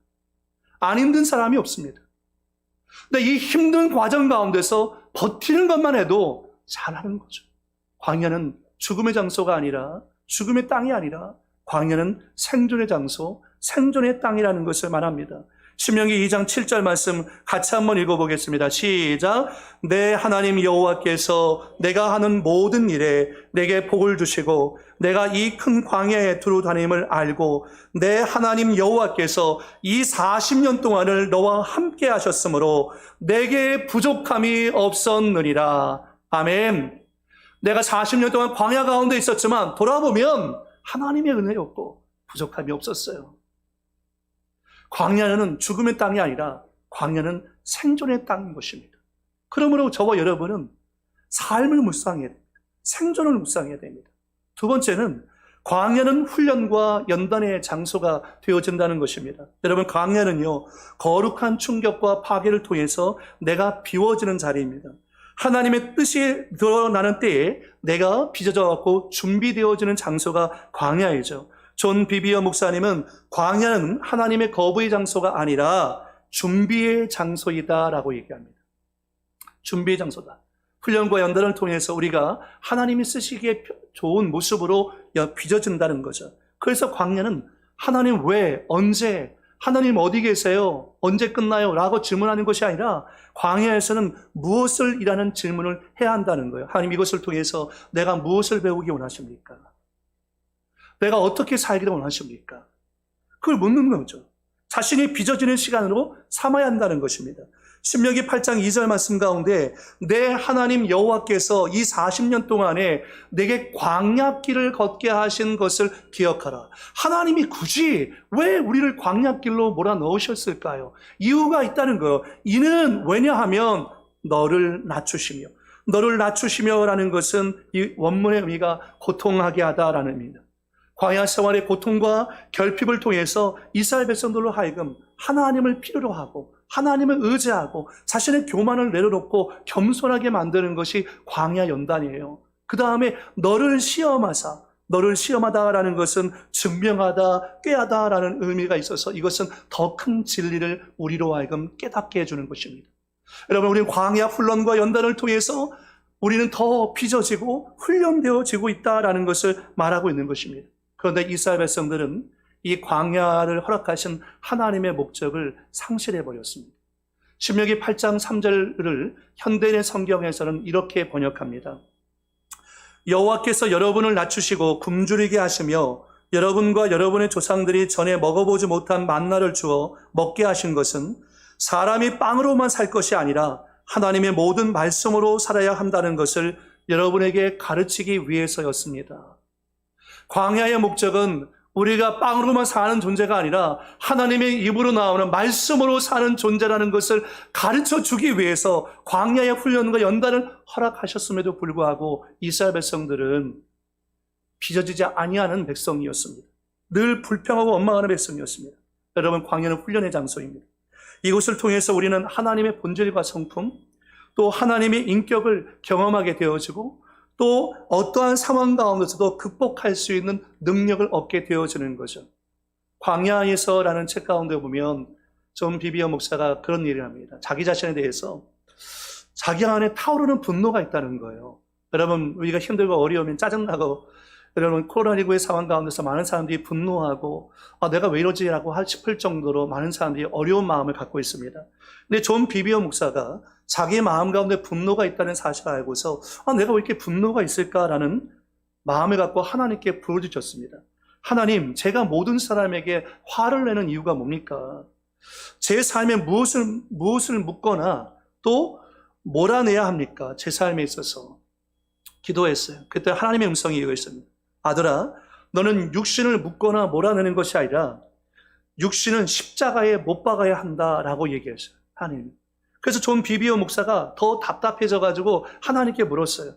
안 힘든 사람이 없습니다. 근데 이 힘든 과정 가운데서 버티는 것만 해도 잘하는 거죠. 광야는 죽음의 장소가 아니라, 죽음의 땅이 아니라 광야는 생존의 장소, 생존의 땅이라는 것을 말합니다. 신명기 2장 7절 말씀 같이 한번 읽어보겠습니다. 시작. 내 하나님 여호와께서 내가 하는 모든 일에 내게 복을 주시고 내가 이 큰 광야에 두루 다님을 알고 내 하나님 여호와께서 이 40년 동안을 너와 함께 하셨으므로 내게 부족함이 없었느니라. 아멘. 내가 40년 동안 광야 가운데 있었지만 돌아보면 하나님의 은혜였고 부족함이 없었어요. 광야는 죽음의 땅이 아니라 광야는 생존의 땅인 것입니다. 그러므로 저와 여러분은 삶을 묵상해야 됩니다. 생존을 묵상해야 됩니다. 두 번째는 광야는 훈련과 연단의 장소가 되어진다는 것입니다. 여러분, 광야는요, 거룩한 충격과 파괴를 통해서 내가 비워지는 자리입니다. 하나님의 뜻이 드러나는 때에 내가 빚어져 갖고 준비되어지는 장소가 광야이죠. 존 비비어 목사님은 광야는 하나님의 거부의 장소가 아니라 준비의 장소이다라고 얘기합니다. 준비의 장소다. 훈련과 연단을 통해서 우리가 하나님이 쓰시기에 좋은 모습으로 빚어진다는 거죠. 그래서 광야는 하나님 왜, 언제, 하나님 어디 계세요? 언제 끝나요? 라고 질문하는 것이 아니라 광야에서는 무엇을 이라는 질문을 해야 한다는 거예요. 하나님, 이것을 통해서 내가 무엇을 배우기 원하십니까? 내가 어떻게 살기를 원하십니까? 그걸 묻는 거죠. 자신이 빚어지는 시간으로 삼아야 한다는 것입니다. 신명기 8장 2절 말씀 가운데 내 하나님 여호와께서 이 40년 동안에 내게 광야길을 걷게 하신 것을 기억하라. 하나님이 굳이 왜 우리를 광야길로 몰아넣으셨을까요? 이유가 있다는 거예요. 이는 왜냐하면 너를 낮추시며, 너를 낮추시며라는 것은 이 원문의 의미가 고통하게 하다라는 의미입니다. 광야 생활의 고통과 결핍을 통해서 이스라엘 백성들로 하여금 하나님을 필요로 하고 하나님을 의지하고 자신의 교만을 내려놓고 겸손하게 만드는 것이 광야 연단이에요. 그 다음에 너를 시험하사, 너를 시험하다라는 것은 증명하다, 꾀하다라는 의미가 있어서 이것은 더 큰 진리를 우리로 하여금 깨닫게 해주는 것입니다. 여러분, 우리는 광야 훈련과 연단을 통해서 우리는 더 빚어지고 훈련되어지고 있다라는 것을 말하고 있는 것입니다. 그런데 이스라엘 백성들은 이 광야를 허락하신 하나님의 목적을 상실해버렸습니다. 신명기 8장 3절을 현대인의 성경에서는 이렇게 번역합니다. 여호와께서 여러분을 낮추시고 굶주리게 하시며 여러분과 여러분의 조상들이 전에 먹어보지 못한 만나를 주어 먹게 하신 것은 사람이 빵으로만 살 것이 아니라 하나님의 모든 말씀으로 살아야 한다는 것을 여러분에게 가르치기 위해서였습니다. 광야의 목적은 우리가 빵으로만 사는 존재가 아니라 하나님의 입으로 나오는 말씀으로 사는 존재라는 것을 가르쳐 주기 위해서 광야의 훈련과 연단을 허락하셨음에도 불구하고 이스라엘 백성들은 빚어지지 아니하는 백성이었습니다. 늘 불평하고 원망하는 백성이었습니다. 여러분, 광야는 훈련의 장소입니다. 이곳을 통해서 우리는 하나님의 본질과 성품, 또 하나님의 인격을 경험하게 되어지고 또 어떠한 상황 가운데서도 극복할 수 있는 능력을 얻게 되어지는 거죠. 광야에서라는 책 가운데 보면 존 비비어 목사가 그런 얘기를 합니다. 자기 자신에 대해서 자기 안에 타오르는 분노가 있다는 거예요. 여러분, 우리가 힘들고 어려우면 짜증나고, 여러분, 코로나19의 상황 가운데서 많은 사람들이 분노하고, 내가 왜 이러지라고 싶을 정도로 많은 사람들이 어려운 마음을 갖고 있습니다. 근데 존 비비어 목사가 자기 마음 가운데 분노가 있다는 사실을 알고서, 내가 왜 이렇게 분노가 있을까라는 마음을 갖고 하나님께 부르짖었습니다. 하나님, 제가 모든 사람에게 화를 내는 이유가 뭡니까? 제 삶에 무엇을 묻거나 또 몰아내야 합니까? 제 삶에 있어서. 기도했어요. 그때 하나님의 음성이 이거였습니다. 아들아, 너는 육신을 묻거나 몰아내는 것이 아니라 육신은 십자가에 못 박아야 한다라고 얘기했어요. 하나님. 그래서 존 비비어 목사가 더 답답해져가지고 하나님께 물었어요.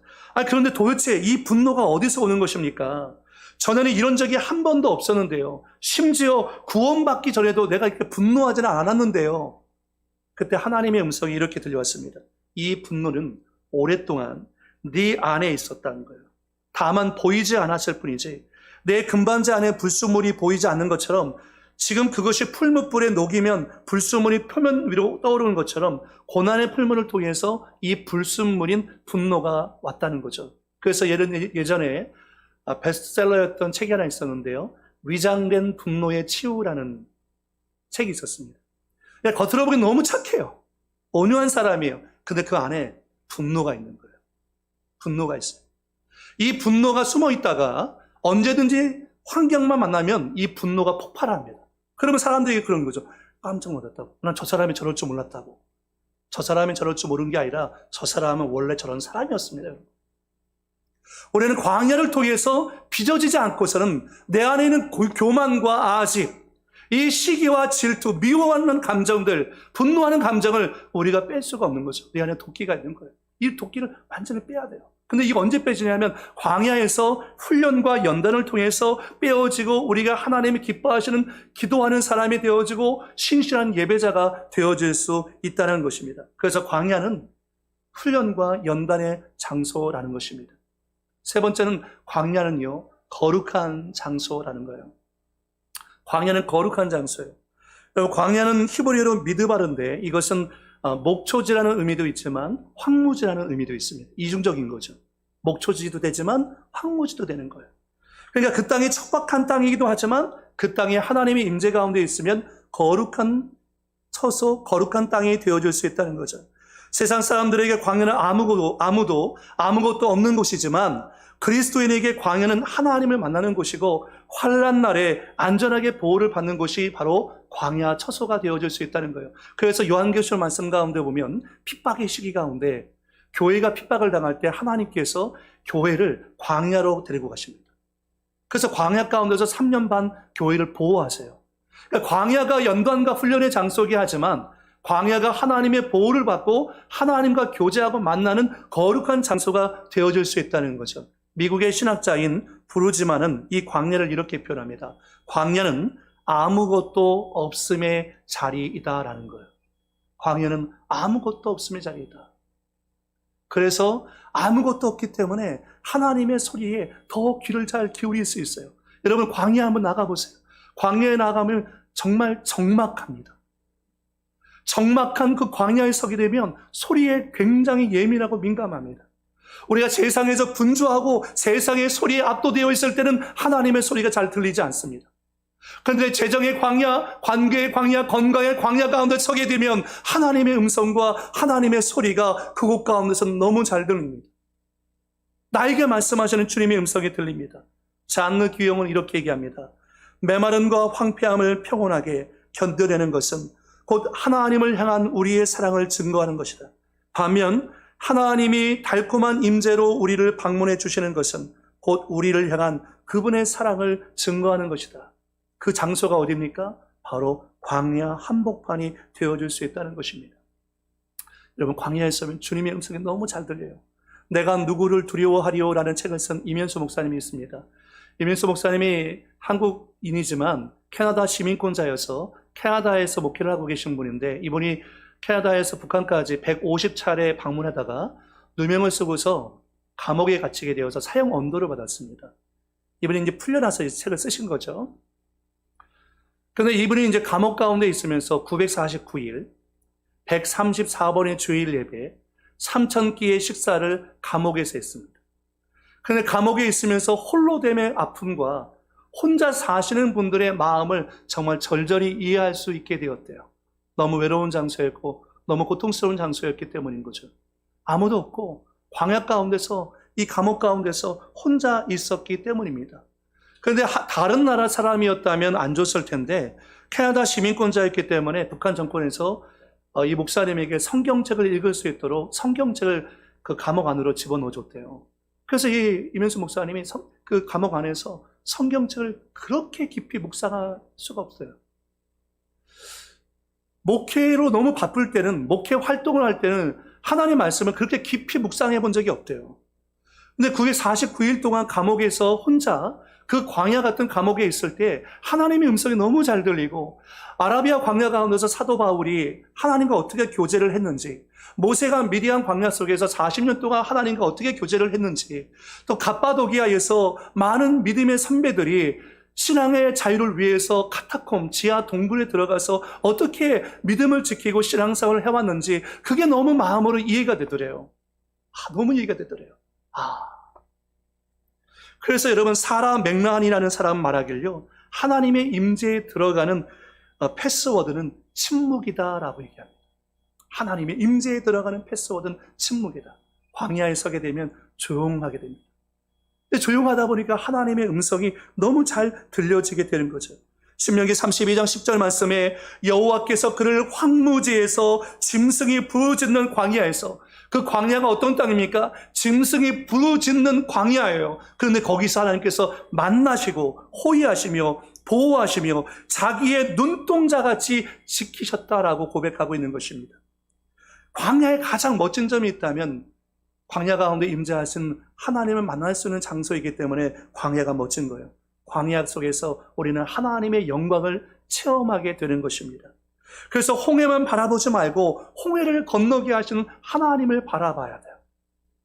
그런데 도대체 이 분노가 어디서 오는 것입니까? 전에는 이런 적이 한 번도 없었는데요. 심지어 구원받기 전에도 내가 이렇게 분노하지는 않았는데요. 그때 하나님의 음성이 이렇게 들려왔습니다. 이 분노는 오랫동안 네 안에 있었다는 거예요. 다만 보이지 않았을 뿐이지, 내 금반지 안에 불순물이 보이지 않는 것처럼 지금 그것이 풀무불에 녹이면 불순물이 표면 위로 떠오르는 것처럼 고난의 풀무를 통해서 이 불순물인 분노가 왔다는 거죠. 그래서 예전에 베스트셀러였던 책이 하나 있었는데요. 위장된 분노의 치유라는 책이 있었습니다. 겉으로 보기엔 너무 착해요. 온유한 사람이에요. 근데 그 안에 분노가 있는 거예요. 분노가 있어요. 이 분노가 숨어 있다가 언제든지 환경만 만나면 이 분노가 폭발합니다. 그러면 사람들이 그런 거죠. 깜짝 놀랐다고. 난 저 사람이 저럴 줄 몰랐다고. 저 사람이 저럴 줄 모르는 게 아니라 저 사람은 원래 저런 사람이었습니다. 우리는 광야를 통해서 빚어지지 않고서는 내 안에 있는 교만과 아집, 이 시기와 질투, 미워하는 감정들, 분노하는 감정을 우리가 뺄 수가 없는 거죠. 내 안에 도끼가 있는 거예요. 이 도끼를 완전히 빼야 돼요. 근데 이거 언제 빼지냐면 광야에서 훈련과 연단을 통해서 빼어지고 우리가 하나님이 기뻐하시는 기도하는 사람이 되어지고 신실한 예배자가 되어질 수 있다는 것입니다. 그래서 광야는 훈련과 연단의 장소라는 것입니다. 세 번째는 광야는요, 거룩한 장소라는 거예요. 광야는 거룩한 장소예요. 광야는 히브리어로 미드바르인데 이것은 목초지라는 의미도 있지만 황무지라는 의미도 있습니다. 이중적인 거죠. 목초지도 되지만 황무지도 되는 거예요. 그러니까 그 땅이 척박한 땅이기도 하지만 그 땅에 하나님의 임재 가운데 있으면 거룩한 처소, 거룩한 땅이 되어줄 수 있다는 거죠. 세상 사람들에게 광야는 아무것도 없는 곳이지만 그리스도인에게 광야는 하나님을 만나는 곳이고 환난 날에 안전하게 보호를 받는 곳이 바로 광야 처소가 되어질 수 있다는 거예요. 그래서 요한계시록 말씀 가운데 보면 핍박의 시기 가운데 교회가 핍박을 당할 때 하나님께서 교회를 광야로 데리고 가십니다. 그래서 광야 가운데서 3년 반 교회를 보호하세요. 그러니까 광야가 연단과 훈련의 장소이긴 하지만 광야가 하나님의 보호를 받고 하나님과 교제하고 만나는 거룩한 장소가 되어질 수 있다는 거죠. 미국의 신학자인 브루지만은 이 광야를 이렇게 표현합니다. 광야는 아무것도 없음의 자리이다라는 거예요. 광야는 아무것도 없음의 자리이다. 그래서 아무것도 없기 때문에 하나님의 소리에 더 귀를 잘 기울일 수 있어요. 여러분, 광야 한번 나가보세요. 광야에 나가면 정말 적막합니다. 적막한 그 광야에 서게 되면 소리에 굉장히 예민하고 민감합니다. 우리가 세상에서 분주하고 세상의 소리에 압도되어 있을 때는 하나님의 소리가 잘 들리지 않습니다. 그런데 재정의 광야, 관계의 광야, 건강의 광야 가운데 서게 되면 하나님의 음성과 하나님의 소리가 그곳 가운데서 너무 잘 들립니다. 나에게 말씀하시는 주님의 음성이 들립니다. 잔느 귀용은 이렇게 얘기합니다. 메마름과 황폐함을 평온하게 견뎌내는 것은 곧 하나님을 향한 우리의 사랑을 증거하는 것이다. 반면 하나님이 달콤한 임재로 우리를 방문해 주시는 것은 곧 우리를 향한 그분의 사랑을 증거하는 것이다. 그 장소가 어디입니까? 바로 광야 한복판이 되어줄 수 있다는 것입니다. 여러분, 광야에 있으면 주님의 음성이 너무 잘 들려요. 내가 누구를 두려워하리오 라는 책을 쓴 이면수 목사님이 있습니다. 이면수 목사님이 한국인이지만 캐나다 시민권자여서 캐나다에서 목회를 하고 계신 분인데, 이분이 캐나다에서 북한까지 150차례 방문하다가 누명을 쓰고서 감옥에 갇히게 되어서 사형 언도를 받았습니다. 이분이 이제 풀려나서 이 책을 쓰신 거죠. 그런데 이분이 이제 감옥 가운데 있으면서 949일, 134번의 주일 예배, 3,000끼의 식사를 감옥에서 했습니다. 그런데 감옥에 있으면서 홀로됨의 아픔과 혼자 사시는 분들의 마음을 정말 절절히 이해할 수 있게 되었대요. 너무 외로운 장소였고 너무 고통스러운 장소였기 때문인 거죠. 아무도 없고 광야 가운데서, 이 감옥 가운데서 혼자 있었기 때문입니다. 그런데 다른 나라 사람이었다면 안 줬을 텐데 캐나다 시민권자였기 때문에 북한 정권에서 이 목사님에게 성경책을 읽을 수 있도록 성경책을 그 감옥 안으로 집어넣어줬대요. 그래서 이면수 목사님이 그 감옥 안에서 성경책을 그렇게 깊이 묵상할 수가 없어요. 목회로 너무 바쁠 때는, 목회 활동을 할 때는 하나님의 말씀을 그렇게 깊이 묵상해 본 적이 없대요. 근데 그게 49일 동안 감옥에서 혼자 그 광야 같은 감옥에 있을 때 하나님의 음성이 너무 잘 들리고, 아라비아 광야 가운데서 사도 바울이 하나님과 어떻게 교제를 했는지, 모세가 미디안 광야 속에서 40년 동안 하나님과 어떻게 교제를 했는지, 또 갑바도기아에서 많은 믿음의 선배들이 신앙의 자유를 위해서 카타콤, 지하 동굴에 들어가서 어떻게 믿음을 지키고 신앙생활을 해왔는지, 그게 너무 마음으로 이해가 되더래요. 너무 이해가 되더래요. 그래서 여러분, 사라 맥란이라는 사람 말하길요, 하나님의 임재에 들어가는 패스워드는 침묵이다라고 얘기합니다. 하나님의 임재에 들어가는 패스워드는 침묵이다. 광야에 서게 되면 조용하게 됩니다. 근데 조용하다 보니까 하나님의 음성이 너무 잘 들려지게 되는 거죠. 신명기 32장 10절 말씀에 여호와께서 그를 황무지에서 짐승이 부르짖는 광야에서, 그 광야가 어떤 땅입니까? 짐승이 부르짖는 광야예요. 그런데 거기서 하나님께서 만나시고 호위하시며 보호하시며 자기의 눈동자같이 지키셨다라고 고백하고 있는 것입니다. 광야의 가장 멋진 점이 있다면 광야 가운데 임재하신 하나님을 만날 수 있는 장소이기 때문에 광야가 멋진 거예요. 광야 속에서 우리는 하나님의 영광을 체험하게 되는 것입니다. 그래서 홍해만 바라보지 말고 홍해를 건너게 하시는 하나님을 바라봐야 돼요.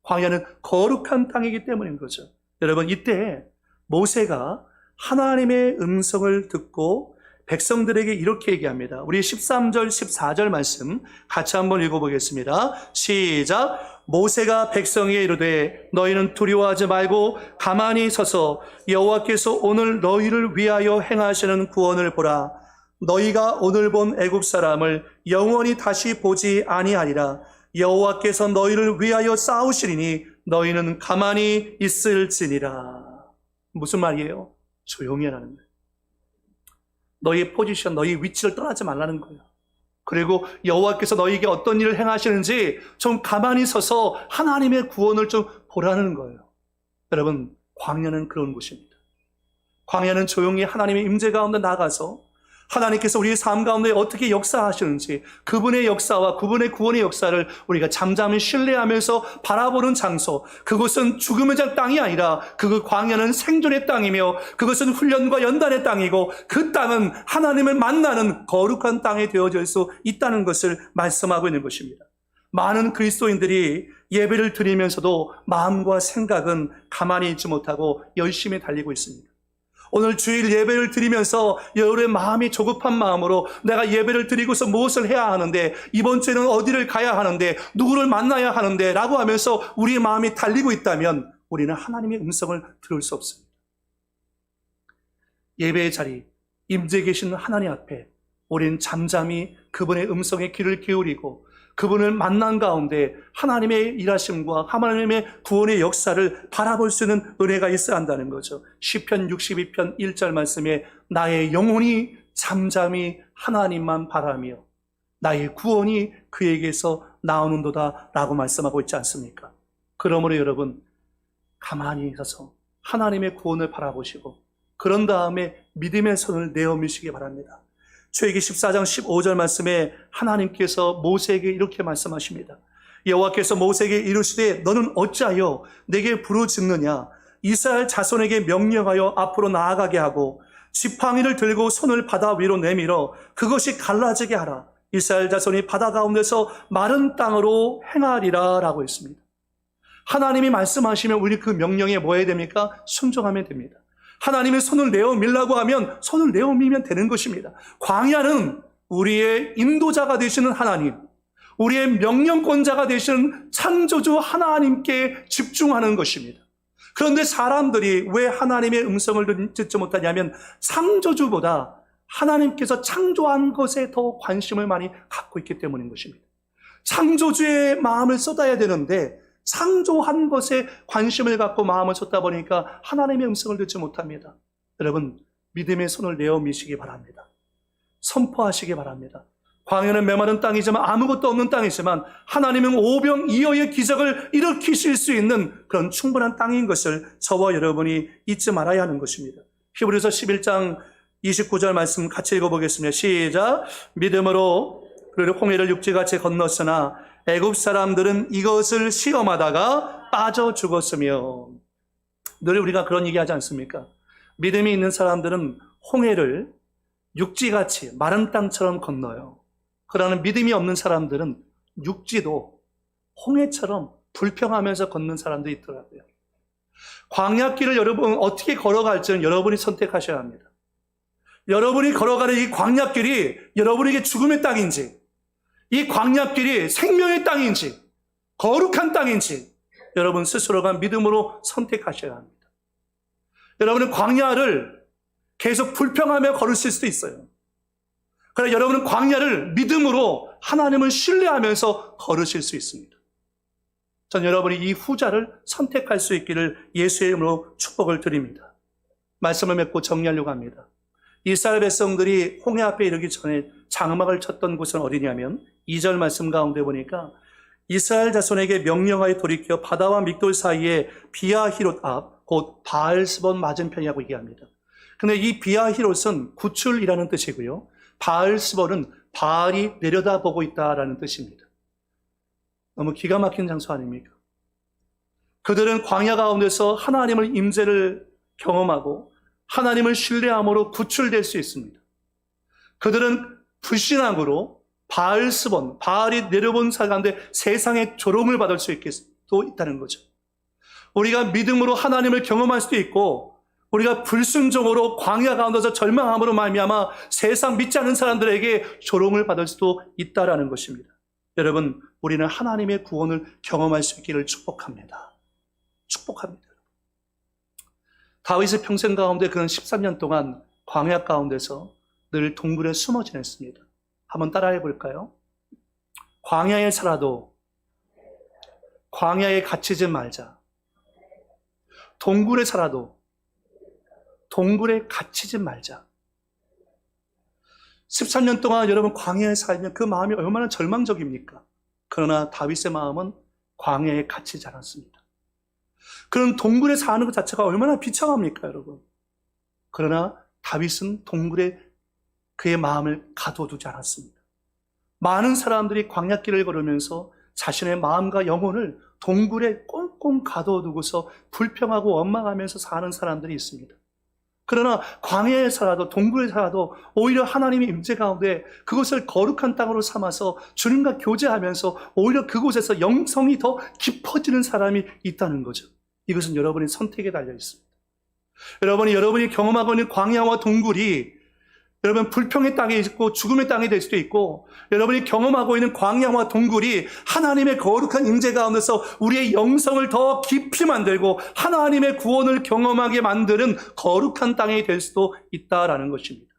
광야는 거룩한 땅이기 때문인 거죠. 여러분, 이때 모세가 하나님의 음성을 듣고 백성들에게 이렇게 얘기합니다. 우리 13절, 14절 말씀 같이 한번 읽어보겠습니다. 시작! 모세가 백성에게 이르되 너희는 두려워하지 말고 가만히 서서 여호와께서 오늘 너희를 위하여 행하시는 구원을 보라. 너희가 오늘 본 애굽 사람을 영원히 다시 보지 아니하리라. 여호와께서 너희를 위하여 싸우시리니 너희는 가만히 있을지니라. 무슨 말이에요? 조용히 하라는 거예요. 너희의 포지션, 너희 위치를 떠나지 말라는 거예요. 그리고 여호와께서 너희에게 어떤 일을 행하시는지 좀 가만히 서서 하나님의 구원을 좀 보라는 거예요. 여러분, 광야는 그런 곳입니다. 광야는 조용히 하나님의 임재 가운데 나가서 하나님께서 우리의 삶 가운데 어떻게 역사하시는지, 그분의 역사와 그분의 구원의 역사를 우리가 잠잠히 신뢰하면서 바라보는 장소, 그곳은 죽음의 땅이 아니라 그 광야는 생존의 땅이며 그것은 훈련과 연단의 땅이고 그 땅은 하나님을 만나는 거룩한 땅이 되어질 수 있다는 것을 말씀하고 있는 것입니다. 많은 그리스도인들이 예배를 드리면서도 마음과 생각은 가만히 있지 못하고 열심히 달리고 있습니다. 오늘 주일 예배를 드리면서 여러분의 마음이 조급한 마음으로 내가 예배를 드리고서 무엇을 해야 하는데, 이번 주에는 어디를 가야 하는데, 누구를 만나야 하는데 라고 하면서 우리의 마음이 달리고 있다면 우리는 하나님의 음성을 들을 수 없습니다. 예배의 자리, 임재에 계신 하나님 앞에 우리는 잠잠히 그분의 음성에 귀를 기울이고 그분을 만난 가운데 하나님의 일하심과 하나님의 구원의 역사를 바라볼 수 있는 은혜가 있어야 한다는 거죠. 시편 62편 1절 말씀에 나의 영혼이 잠잠히 하나님만 바라며 나의 구원이 그에게서 나오는도다 라고 말씀하고 있지 않습니까? 그러므로 여러분, 가만히 서서 하나님의 구원을 바라보시고 그런 다음에 믿음의 손을 내어미시기 바랍니다. 출애굽기 14장 15절 말씀에 하나님께서 모세에게 이렇게 말씀하십니다. 여호와께서 모세에게 이르시되 너는 어찌하여 내게 부르짖느냐? 이스라엘 자손에게 명령하여 앞으로 나아가게 하고 지팡이를 들고 손을 바다 위로 내밀어 그것이 갈라지게 하라. 이스라엘 자손이 바다 가운데서 마른 땅으로 행하리라 라고 했습니다. 하나님이 말씀하시면 우리 그 명령에 뭐 해야 됩니까? 순종하면 됩니다. 하나님의 손을 내어 밀라고 하면 손을 내어 밀면 되는 것입니다. 광야는 우리의 인도자가 되시는 하나님, 우리의 명령권자가 되시는 창조주 하나님께 집중하는 것입니다. 그런데 사람들이 왜 하나님의 음성을 듣지 못하냐면 창조주보다 하나님께서 창조한 것에 더 관심을 많이 갖고 있기 때문인 것입니다. 창조주의 마음을 쏟아야 되는데 창조한 것에 관심을 갖고 마음을 쏟다 보니까 하나님의 음성을 듣지 못합니다. 여러분, 믿음의 손을 내어 미시기 바랍니다. 선포하시기 바랍니다. 광야는 메마른 땅이지만, 아무것도 없는 땅이지만 하나님은 오병이어의 기적을 일으키실 수 있는 그런 충분한 땅인 것을 저와 여러분이 잊지 말아야 하는 것입니다. 히브리서 11장 29절 말씀 같이 읽어보겠습니다. 시작. 믿음으로 그를 홍해를 육지같이 건넜으나 애굽 사람들은 이것을 시험하다가 빠져 죽었으며. 늘 우리가 그런 얘기하지 않습니까? 믿음이 있는 사람들은 홍해를 육지같이 마른 땅처럼 건너요. 그러나 믿음이 없는 사람들은 육지도 홍해처럼 불평하면서 걷는 사람들이 있더라고요. 광야길을 여러분 어떻게 걸어갈지는 여러분이 선택하셔야 합니다. 여러분이 걸어가는 이 광야길이 여러분에게 죽음의 땅인지, 이 광야길이 생명의 땅인지, 거룩한 땅인지 여러분 스스로가 믿음으로 선택하셔야 합니다. 여러분은 광야를 계속 불평하며 걸으실 수도 있어요. 그러나 여러분은 광야를 믿음으로 하나님을 신뢰하면서 걸으실 수 있습니다. 전 여러분이 이 후자를 선택할 수 있기를 예수의 이름으로 축복을 드립니다. 말씀을 맺고 정리하려고 합니다. 이스라엘 백성들이 홍해 앞에 이르기 전에 장막을 쳤던 곳은 어디냐면 2절 말씀 가운데 보니까 이스라엘 자손에게 명령하여 돌이켜 바다와 믹돌 사이에 비아히롯 앞, 곧 바알스본 맞은편이라고 얘기합니다. 근데 이 비아히롯은 구출이라는 뜻이고요. 바알스본은 바알이 내려다보고 있다라는 뜻입니다. 너무 기가 막힌 장소 아닙니까? 그들은 광야 가운데서 하나님의 임재를 경험하고 하나님을 신뢰함으로 구출될 수 있습니다. 그들은 불신앙으로 바알스본, 바알이 내려본 사 가운데 세상의 조롱을 받을 수 있다는 거죠. 우리가 믿음으로 하나님을 경험할 수도 있고, 우리가 불순종으로 광야 가운데서 절망함으로 말미암아 세상 믿지 않는 사람들에게 조롱을 받을 수도 있다라는 것입니다. 여러분, 우리는 하나님의 구원을 경험할 수 있기를 축복합니다. 축복합니다. 다윗의 평생 가운데 그는 13년 동안 광야 가운데서 늘 동굴에 숨어 지냈습니다. 한번 따라해 볼까요? 광야에 살아도 광야에 갇히지 말자. 동굴에 살아도 동굴에 갇히지 말자. 13년 동안 여러분 광야에 살면 그 마음이 얼마나 절망적입니까? 그러나 다윗의 마음은 광야에 갇히지 않았습니다. 그런 동굴에 사는 것 자체가 얼마나 비참합니까, 여러분? 그러나 다윗은 동굴에 그의 마음을 가둬두지 않았습니다. 많은 사람들이 광야길을 걸으면서 자신의 마음과 영혼을 동굴에 꽁꽁 가둬두고서 불평하고 원망하면서 사는 사람들이 있습니다. 그러나 광야에 살아도 동굴에 살아도 오히려 하나님의 임재 가운데 그것을 거룩한 땅으로 삼아서 주님과 교제하면서 오히려 그곳에서 영성이 더 깊어지는 사람이 있다는 거죠. 이것은 여러분의 선택에 달려 있습니다. 여러분이 경험하고 있는 광야와 동굴이 여러분 불평의 땅에 있고 죽음의 땅이 될 수도 있고, 여러분이 경험하고 있는 광야와 동굴이 하나님의 거룩한 임재 가운데서 우리의 영성을 더 깊이 만들고 하나님의 구원을 경험하게 만드는 거룩한 땅이 될 수도 있다라는 것입니다.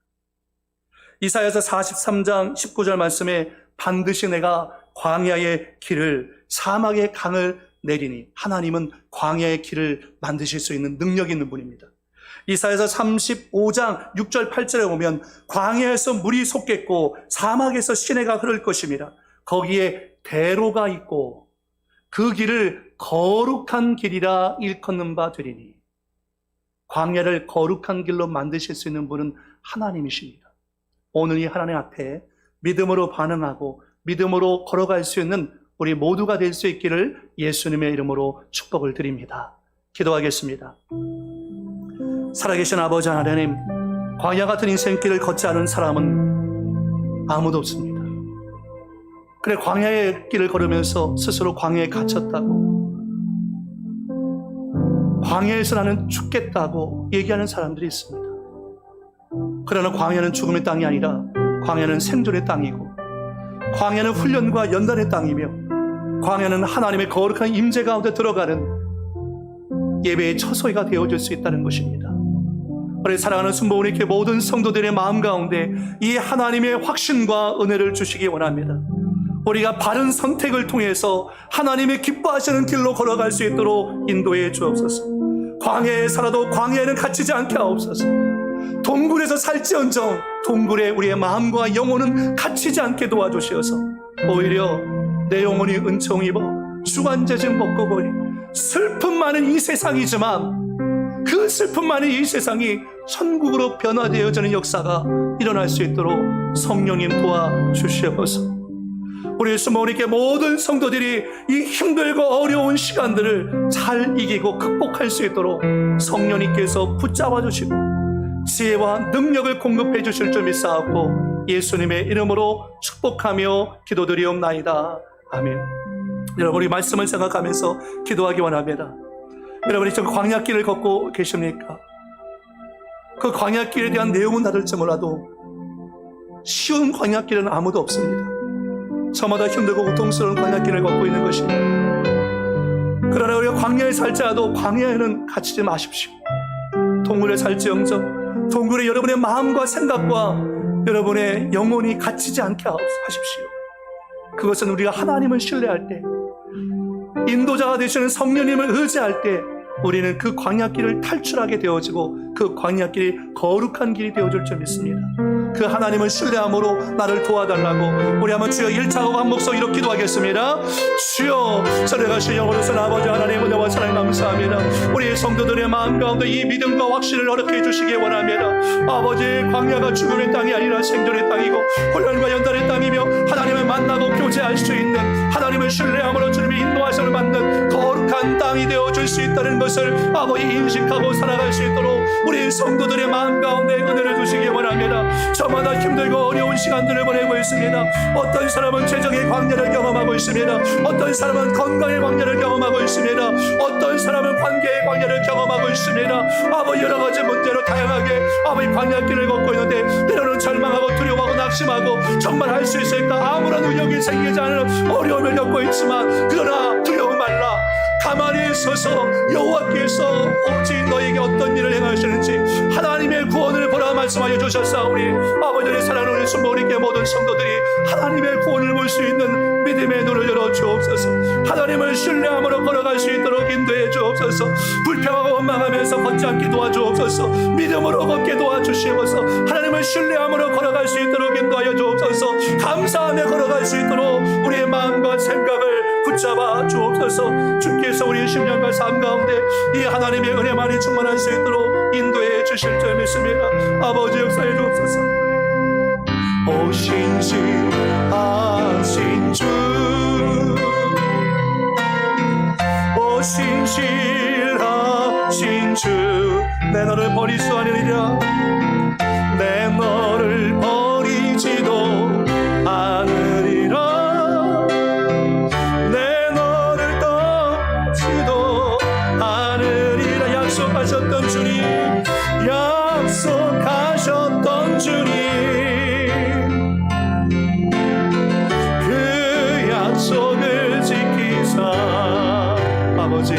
이사야서 43장 19절 말씀에 반드시 내가 광야의 길을 사막의 강을 내리니, 하나님은 광야의 길을 만드실 수 있는 능력이 있는 분입니다. 이사야서 35장 6절 8절에 보면 광야에서 물이 솟겠고 사막에서 시내가 흐를 것입니다. 거기에 대로가 있고 그 길을 거룩한 길이라 일컫는 바 되리니. 광야를 거룩한 길로 만드실 수 있는 분은 하나님이십니다. 오늘 이 하나님 앞에 믿음으로 반응하고 믿음으로 걸어갈 수 있는 우리 모두가 될 수 있기를 예수님의 이름으로 축복을 드립니다. 기도하겠습니다. 살아계신 아버지 하나님, 광야 같은 인생길을 걷지 않은 사람은 아무도 없습니다. 그래, 광야의 길을 걸으면서 스스로 광야에 갇혔다고, 광야에서 나는 죽겠다고 얘기하는 사람들이 있습니다. 그러나 광야는 죽음의 땅이 아니라 광야는 생존의 땅이고, 광야는 훈련과 연단의 땅이며, 광야는 하나님의 거룩한 임재 가운데 들어가는 예배의 처소가 되어줄 수 있다는 것입니다. 우리 사랑하는 순복음교회 모든 성도들의 마음 가운데 이 하나님의 확신과 은혜를 주시기 원합니다. 우리가 바른 선택을 통해서 하나님의 기뻐하시는 길로 걸어갈 수 있도록 인도해 주옵소서. 광야에 살아도 광야에는 갇히지 않게 하옵소서. 동굴에서 살지언정 동굴에 우리의 마음과 영혼은 갇히지 않게 도와주시어서 오히려 내 영혼이 은총 입어 주관제진 벗고 버리 슬픔 많은 이 세상이지만 그 슬픔 많은 이 세상이 천국으로 변화되어지는 역사가 일어날 수 있도록 성령님 도와주시옵소서. 우리 수모리께 모든 성도들이 이 힘들고 어려운 시간들을 잘 이기고 극복할 수 있도록 성령님께서 붙잡아 주시고 지혜와 능력을 공급해 주실 줄 믿사옵고 예수님의 이름으로 축복하며 기도드리옵나이다. 아멘. 여러분, 우리 말씀을 생각하면서 기도하기 원합니다. 여러분이 지금 광야길을 걷고 계십니까? 그 광야길에 대한 내용은 다를지 몰라도 쉬운 광야길은 아무도 없습니다. 저마다 힘들고 고통스러운 광야길을 걷고 있는 것입니다. 그러나 우리가 광야에 살지라도 광야에는 갇히지 마십시오. 동굴에 살지언정 동굴에 여러분의 마음과 생각과 여러분의 영혼이 갇히지 않게 하십시오. 그것은 우리가 하나님을 신뢰할 때, 인도자가 되시는 성령님을 의지할 때 우리는 그 광야길을 탈출하게 되어지고 그 광야길이 거룩한 길이 되어줄 줄 믿습니다. 그 하나님을 신뢰함으로 나를 도와달라고 우리 한번 주여 1차하고 한 목소리 이렇게 기도하겠습니다. 주여, 전해가신 영으로서는 아버지 하나님의 은혜와 사랑 감사합니다. 우리 성도들의 마음 가운데 이 믿음과 확신을 허락해 주시기 원합니다. 아버지, 광야가 죽음의 땅이 아니라 생존의 땅이고 혼란과 연단의 땅이며 하나님을 만나고 교제할 수 있는, 하나님을 신뢰함으로 주님의 인도하심을 받는 거룩한 땅이 되어줄 수 있다는 것을 아버지 인식하고 살아갈 수 있도록 우리 성도들의 마음 가운데 은혜를 주시기 원합니다. 저마다 힘들고 어려운 시간들을 보내고 있습니다. 어떤 사람은 재정의 광야를 경험하고 있습니다. 어떤 사람은 건강의 광야를 경험하고 있습니다. 어떤 사람은 관계의 광야를 경험하고 있습니다. 아버지, 여러 가지 문제로 다양하게 아버지 광야길을 걷고 있는데 때로는 절망하고 두려워하고 낙심하고 정말 할 수 있을까 아무런 의욕이 생기지 않는 어려움을 겪고 있지만 그러나 두려워 말라. 가만히 서서 여호와께서 오직 너에게 어떤 일을 행하시는지 하나님의 구원을 보라 말씀하여 주셨사오니 아버지의 사랑하는 우리 순복음교회 모든 성도들이 하나님의 구원을 볼 수 있는 믿음의 눈을 열어 주옵소서. 하나님을 신뢰함으로 걸어갈 수 있도록 인도해 주옵소서. 불평하고 원망하면서 걷지 않게 도와주옵소서. 믿음으로 걷게 도와주시옵소서. 하나님을 신뢰함으로 걸어갈 수 있도록 인도하여 주옵소서. 감사하며 걸어갈 수 있도록 우리의 마음과 생각을 붙잡아 주옵소서. 주께서 우리의 심령과 삶 가운데 이 하나님의 은혜만이 충만할 수 있도록 인도해 주실 줄 믿습니다. 아버지, 역사해 주옵소서. 오 신실하신 주, 오 신실하신 주, 내 너를 버릴 수 아니리라. 내 너를 버리지도 않으리라. 내 너를 떠지도 않으리라. 약속하셨던 주님, 약속하셨던 주님, 그 약속을 지키사 아버지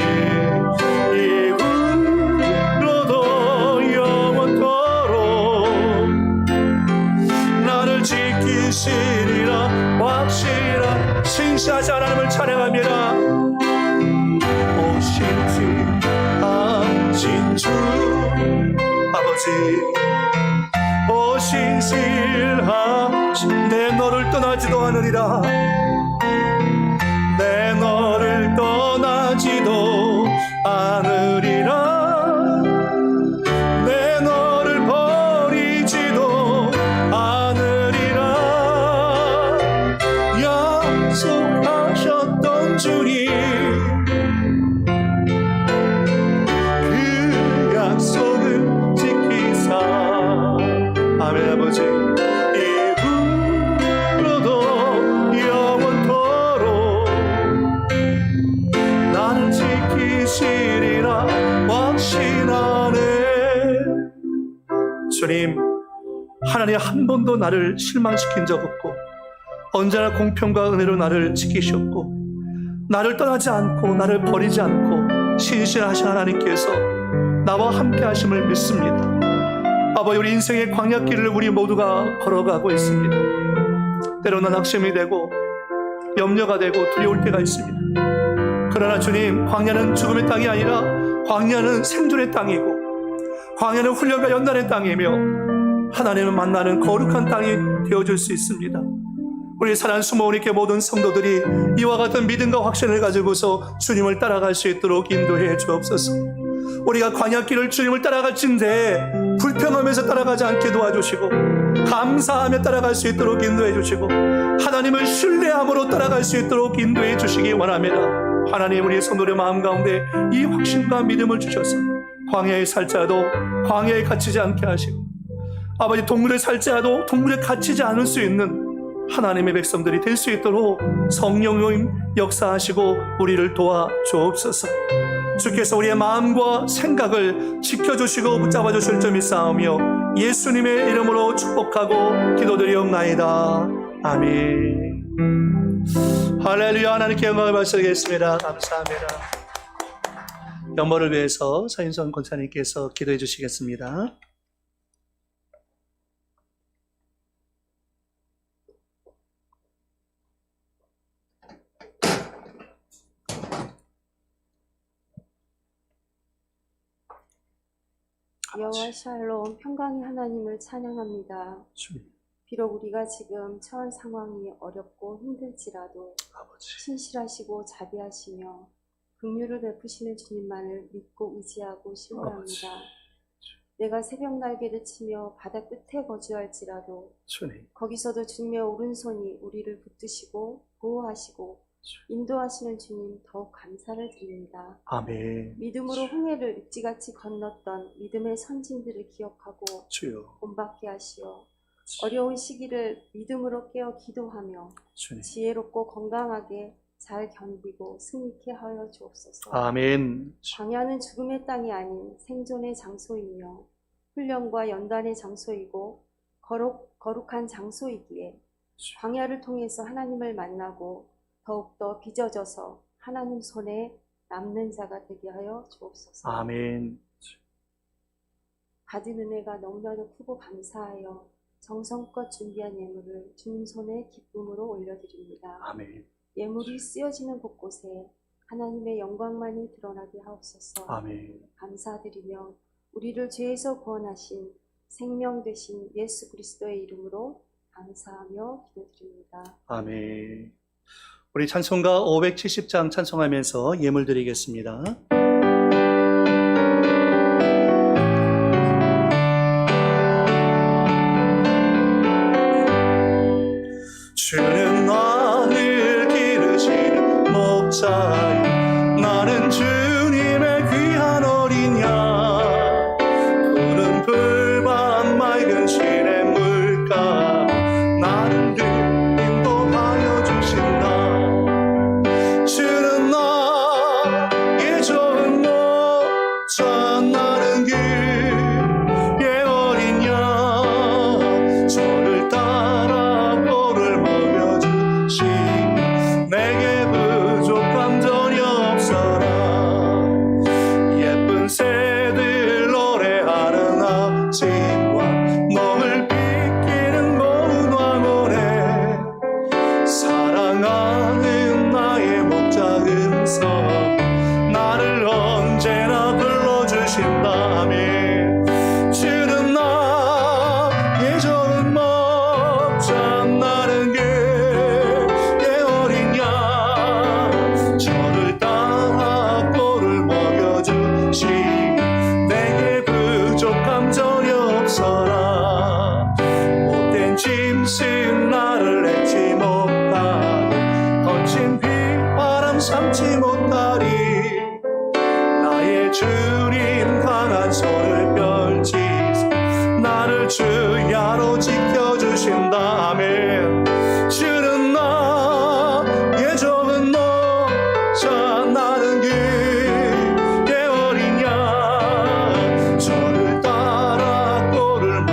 이후로도 영원토록 나를 지키시리라. 확실한 신실하신 하나님을 찬양합니다. 오 신실하신 주 아버지, 오 신실하신 내 너를 떠나지도 않으리라. 내 너를 떠나지도 않으리라. 내 너를 버리지도 않으리라. 약속하셨던 주님, 그 약속을 지키사 아멘. 아버지, 이후로도 영원토록 나를 지키시리라. 주님, 하나님 한 번도 나를 실망시킨 적 없고 언제나 공평과 은혜로 나를 지키셨고 나를 떠나지 않고 나를 버리지 않고 신실하신 하나님께서 나와 함께 하심을 믿습니다. 아버지, 우리 인생의 광야길을 우리 모두가 걸어가고 있습니다. 때로는 낙심이 되고 염려가 되고 두려울 때가 있습니다. 그러나 주님, 광야는 죽음의 땅이 아니라 광야는 생존의 땅이고 광야는 훈련과 연단의 땅이며 하나님을 만나는 거룩한 땅이 되어줄 수 있습니다. 우리 사랑하는 수모우니께 모든 성도들이 이와 같은 믿음과 확신을 가지고서 주님을 따라갈 수 있도록 인도해 주옵소서. 우리가 광야길을 주님을 따라갈진데 불평하면서 따라가지 않게 도와주시고 감사하며 따라갈 수 있도록 인도해 주시고 하나님을 신뢰함으로 따라갈 수 있도록 인도해 주시기 원합니다. 하나님, 우리의 성도의 마음 가운데 이 확신과 믿음을 주셔서 광야에 살자도 광야에 갇히지 않게 하시고 아버지, 동물에 살자도 동물에 갇히지 않을 수 있는 하나님의 백성들이 될 수 있도록 성령님 역사하시고 우리를 도와 주옵소서. 주께서 우리의 마음과 생각을 지켜주시고 붙잡아 주실 줄 믿사오며 예수님의 이름으로 축복하고 기도드리옵나이다. 아멘. 할렐루야. 하나님께 영광을 받드리겠습니다. 감사합니다. 연모를 위해서 서인선 권사님께서 기도해 주시겠습니다. 여호와 샬롬, 평강의 하나님을 찬양합니다. 비록 우리가 지금 처한 상황이 어렵고 힘들지라도 신실하시고 자비하시며 긍휼을 베푸시는 주님만을 믿고 의지하고 신뢰합니다. 내가 새벽 날개를 치며 바다 끝에 거주할지라도 거기서도 주님의 오른손이 우리를 붙드시고 보호하시고 인도하시는 주님, 더욱 감사를 드립니다. 아멘. 믿음으로 홍해를 육지같이 건넜던 믿음의 선진들을 기억하고 주여, 본받게 하시어 어려운 시기를 믿음으로 깨어 기도하며 주님. 지혜롭고 건강하게 잘 견디고 승리케 하여 주옵소서. 아멘. 광야는 죽음의 땅이 아닌 생존의 장소이며 훈련과 연단의 장소이고 거룩한 장소이기에 광야를 통해서 하나님을 만나고 더욱더 빚어져서 하나님 손에 남는 자가 되게 하여 주옵소서. 아멘. 받은 은혜가 너무나도 크고 감사하여 정성껏 준비한 예물을 주님 손에 기쁨으로 올려드립니다. 아멘. 예물이 쓰여지는 곳곳에 하나님의 영광만이 드러나게 하옵소서. 아멘. 감사드리며 우리를 죄에서 구원하신 생명 되신 예수 그리스도의 이름으로 감사하며 기도드립니다. 아멘. 우리 찬송가 570장 찬송하면서 예물 드리겠습니다. 주는 나를 기르시는 목자요, 나는 주님의 귀한 어린 양. 푸른 풀밭 맑은 시냇물가 나를 늘 인도하여 주신다. 주는 나의 좋은 목자, 나는 그의 어린 양. 저를 따라 꼴을 먹여주시 내게 부족함 전혀 없어라. 예쁜 새들 노래하는 아침과 멍을 비키는 고운 황홀에 사랑하는 나의 목자 은석 나를 언제나 불러주신다면 주는 나의 좋은 목자, 나는 그의 어린 양. 저를 따라 꼴을 먹여주시 내게 부족함 전혀 없어라. 못된 짐승 나를 내지 못하고 거친 비바람 삼지 못하리. 나의 주님 강한 손을 펼치사 나를 주야로 지켜주신다면 주는 나의 좋은 목자, 나는 그의 어린 양. 저를 따라 꼴을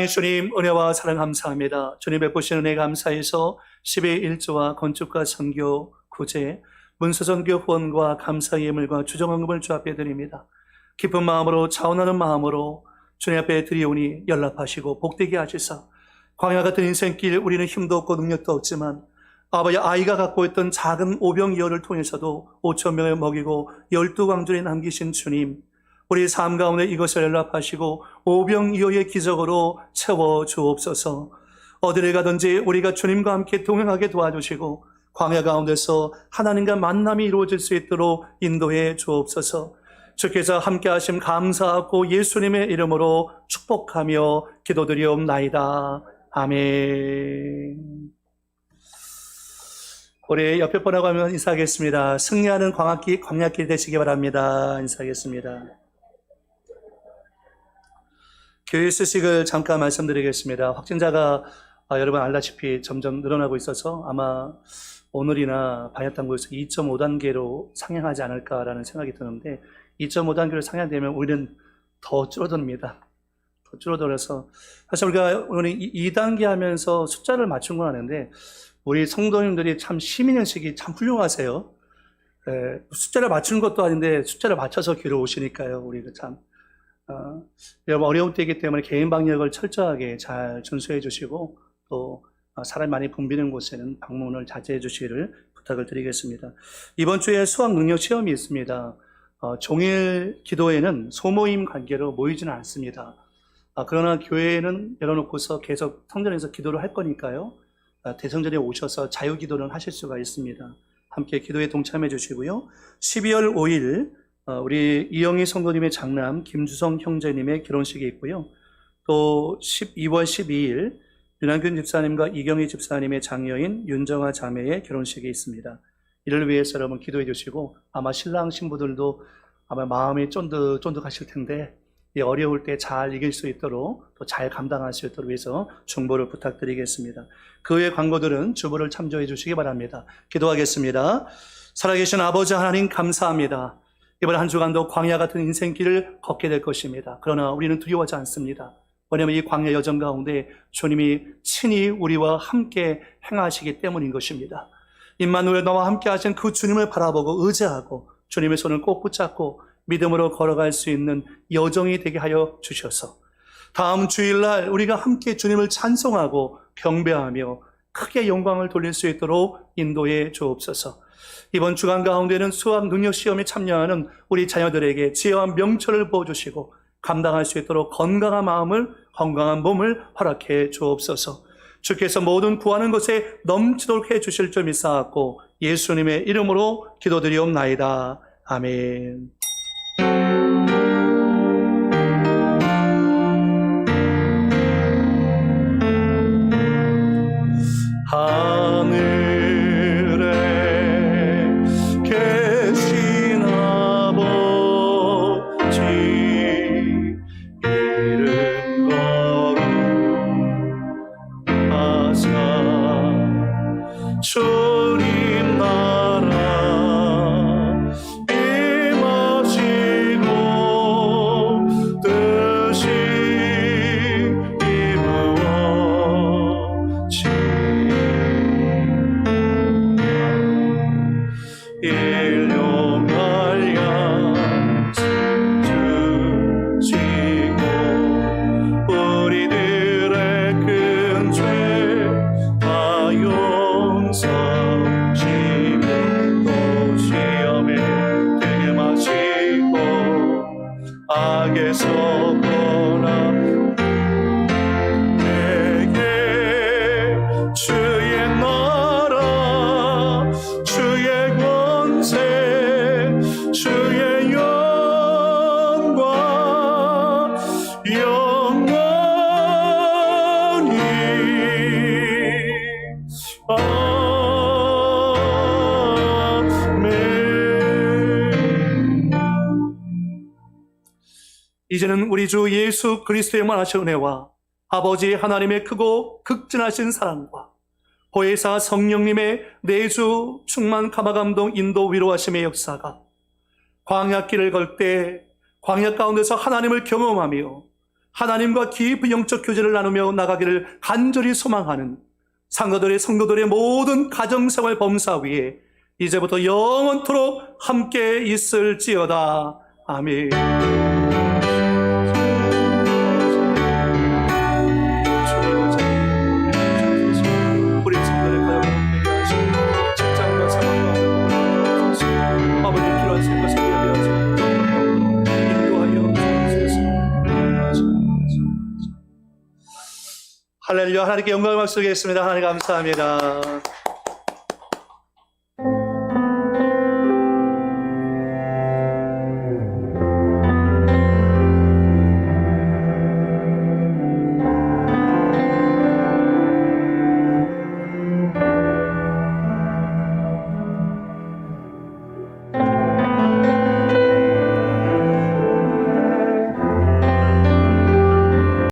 만왕의 주님, 은혜와 사랑 감사합니다. 주님 베푸신 은혜 감사해서 10의 1조와 건축과 선교, 구제, 문서선교 후원과 감사의 예물과 주정헌금을 주 앞에 드립니다. 기쁜 마음으로 자원하는 마음으로 주님 앞에 드리오니 연락하시고 복되게 하시사 광야 같은 인생길 우리는 힘도 없고 능력도 없지만 아버지 아이가 갖고 있던 작은 오병이어를 통해서도 5천 명을 먹이고 12광주에 남기신 주님, 우리 삶 가운데 이것을 연락하시고 오병이어의 기적으로 채워 주옵소서. 어디를 가든지 우리가 주님과 함께 동행하게 도와주시고 광야 가운데서 하나님과 만남이 이루어질 수 있도록 인도해 주옵소서. 주께서 함께 하심 감사하고 예수님의 이름으로 축복하며 기도드리옵나이다. 아멘. 우리 옆에 분하고 하면 인사하겠습니다. 승리하는 광야길 되시기 바랍니다. 인사하겠습니다. 교회 소식을 잠깐 말씀드리겠습니다. 확진자가 여러분 알다시피 점점 늘어나고 있어서 아마 오늘이나 방역당국에서 2.5단계로 상향하지 않을까라는 생각이 드는데 2.5단계로 상향되면 우리는 더 줄어듭니다. 더 줄어들어서 사실 우리가 오늘 2단계 하면서 숫자를 맞춘 건 아는데 우리 성도님들이 참 시민의식이 참 훌륭하세요. 숫자를 맞추는 것도 아닌데 숫자를 맞춰서 귀로 오시니까요. 우리가 참 여러분 어려운 때이기 때문에 개인 방역을 철저하게 잘 준수해 주시고 또 사람이 많이 붐비는 곳에는 방문을 자제해 주시기를 부탁을 드리겠습니다. 이번 주에 수학 능력 시험이 있습니다. 종일 기도회는 소모임 관계로 모이지는 않습니다. 그러나 교회는 열어놓고서 계속 성전에서 기도를 할 거니까요. 대성전에 오셔서 자유기도를 하실 수가 있습니다. 함께 기도에 동참해 주시고요. 12월 5일 우리 이영희 성도님의 장남 김주성 형제님의 결혼식이 있고요. 또 12월 12일 윤한균 집사님과 이경희 집사님의 장녀인 윤정아 자매의 결혼식이 있습니다. 이를 위해서 여러분 기도해 주시고 아마 신랑 신부들도 아마 마음이 쫀득쫀득하실 텐데 어려울 때 잘 이길 수 있도록 또 잘 감당할 수 있도록 위해서 중보를 부탁드리겠습니다. 그 외 광고들은 주보를 참조해 주시기 바랍니다. 기도하겠습니다. 살아계신 아버지 하나님 감사합니다. 이번 한 주간도 광야 같은 인생길을 걷게 될 것입니다. 그러나 우리는 두려워하지 않습니다. 왜냐하면 이 광야 여정 가운데 주님이 친히 우리와 함께 행하시기 때문인 것입니다. 임마누엘 너와 함께 하신 그 주님을 바라보고 의지하고 주님의 손을 꼭 붙잡고 믿음으로 걸어갈 수 있는 여정이 되게 하여 주셔서 다음 주일날 우리가 함께 주님을 찬송하고 경배하며 크게 영광을 돌릴 수 있도록 인도해 주옵소서. 이번 주간 가운데는 수학 능력 시험에 참여하는 우리 자녀들에게 지혜와 명철을 부어주시고 감당할 수 있도록 건강한 마음을, 건강한 몸을 허락해 주옵소서. 주께서 모든 구하는 것에 넘치도록 해 주실 줄 믿사옵고 예수님의 이름으로 기도드리옵나이다. 아멘. 하늘에 계신 아버지 이름 거룩하사 주님 나라 임하시고 뜻이 이루어지 일용할 양 주시고 우리들의 큰 죄 다 용서하시고 또 시험에 들게 마시고 악에서 떠나 내게 주의 나라 주의 권세 주의 영광 영원히 아멘. 이제는 우리 주 예수 그리스도의 만하신 은혜와 아버지 하나님의 크고 극진하신 사랑과 보혜사 성령님의 내주 충만 감화감동 인도 위로하심의 역사가 광야길을 걸 때 광야 가운데서 하나님을 경험하며 하나님과 깊은 영적 교제를 나누며 나가기를 간절히 소망하는 상가들의 성도들의 모든 가정생활 범사 위에 이제부터 영원토록 함께 있을지어다. 아멘. 우리 성도를 가정하게 하시고 직장과 사업과 아버지 필요한 생각을 예배하시고 인도하여 주옵소서. 할렐루야. 하나님께 영광을 박수드리겠습니다. 하나님 감사합니다.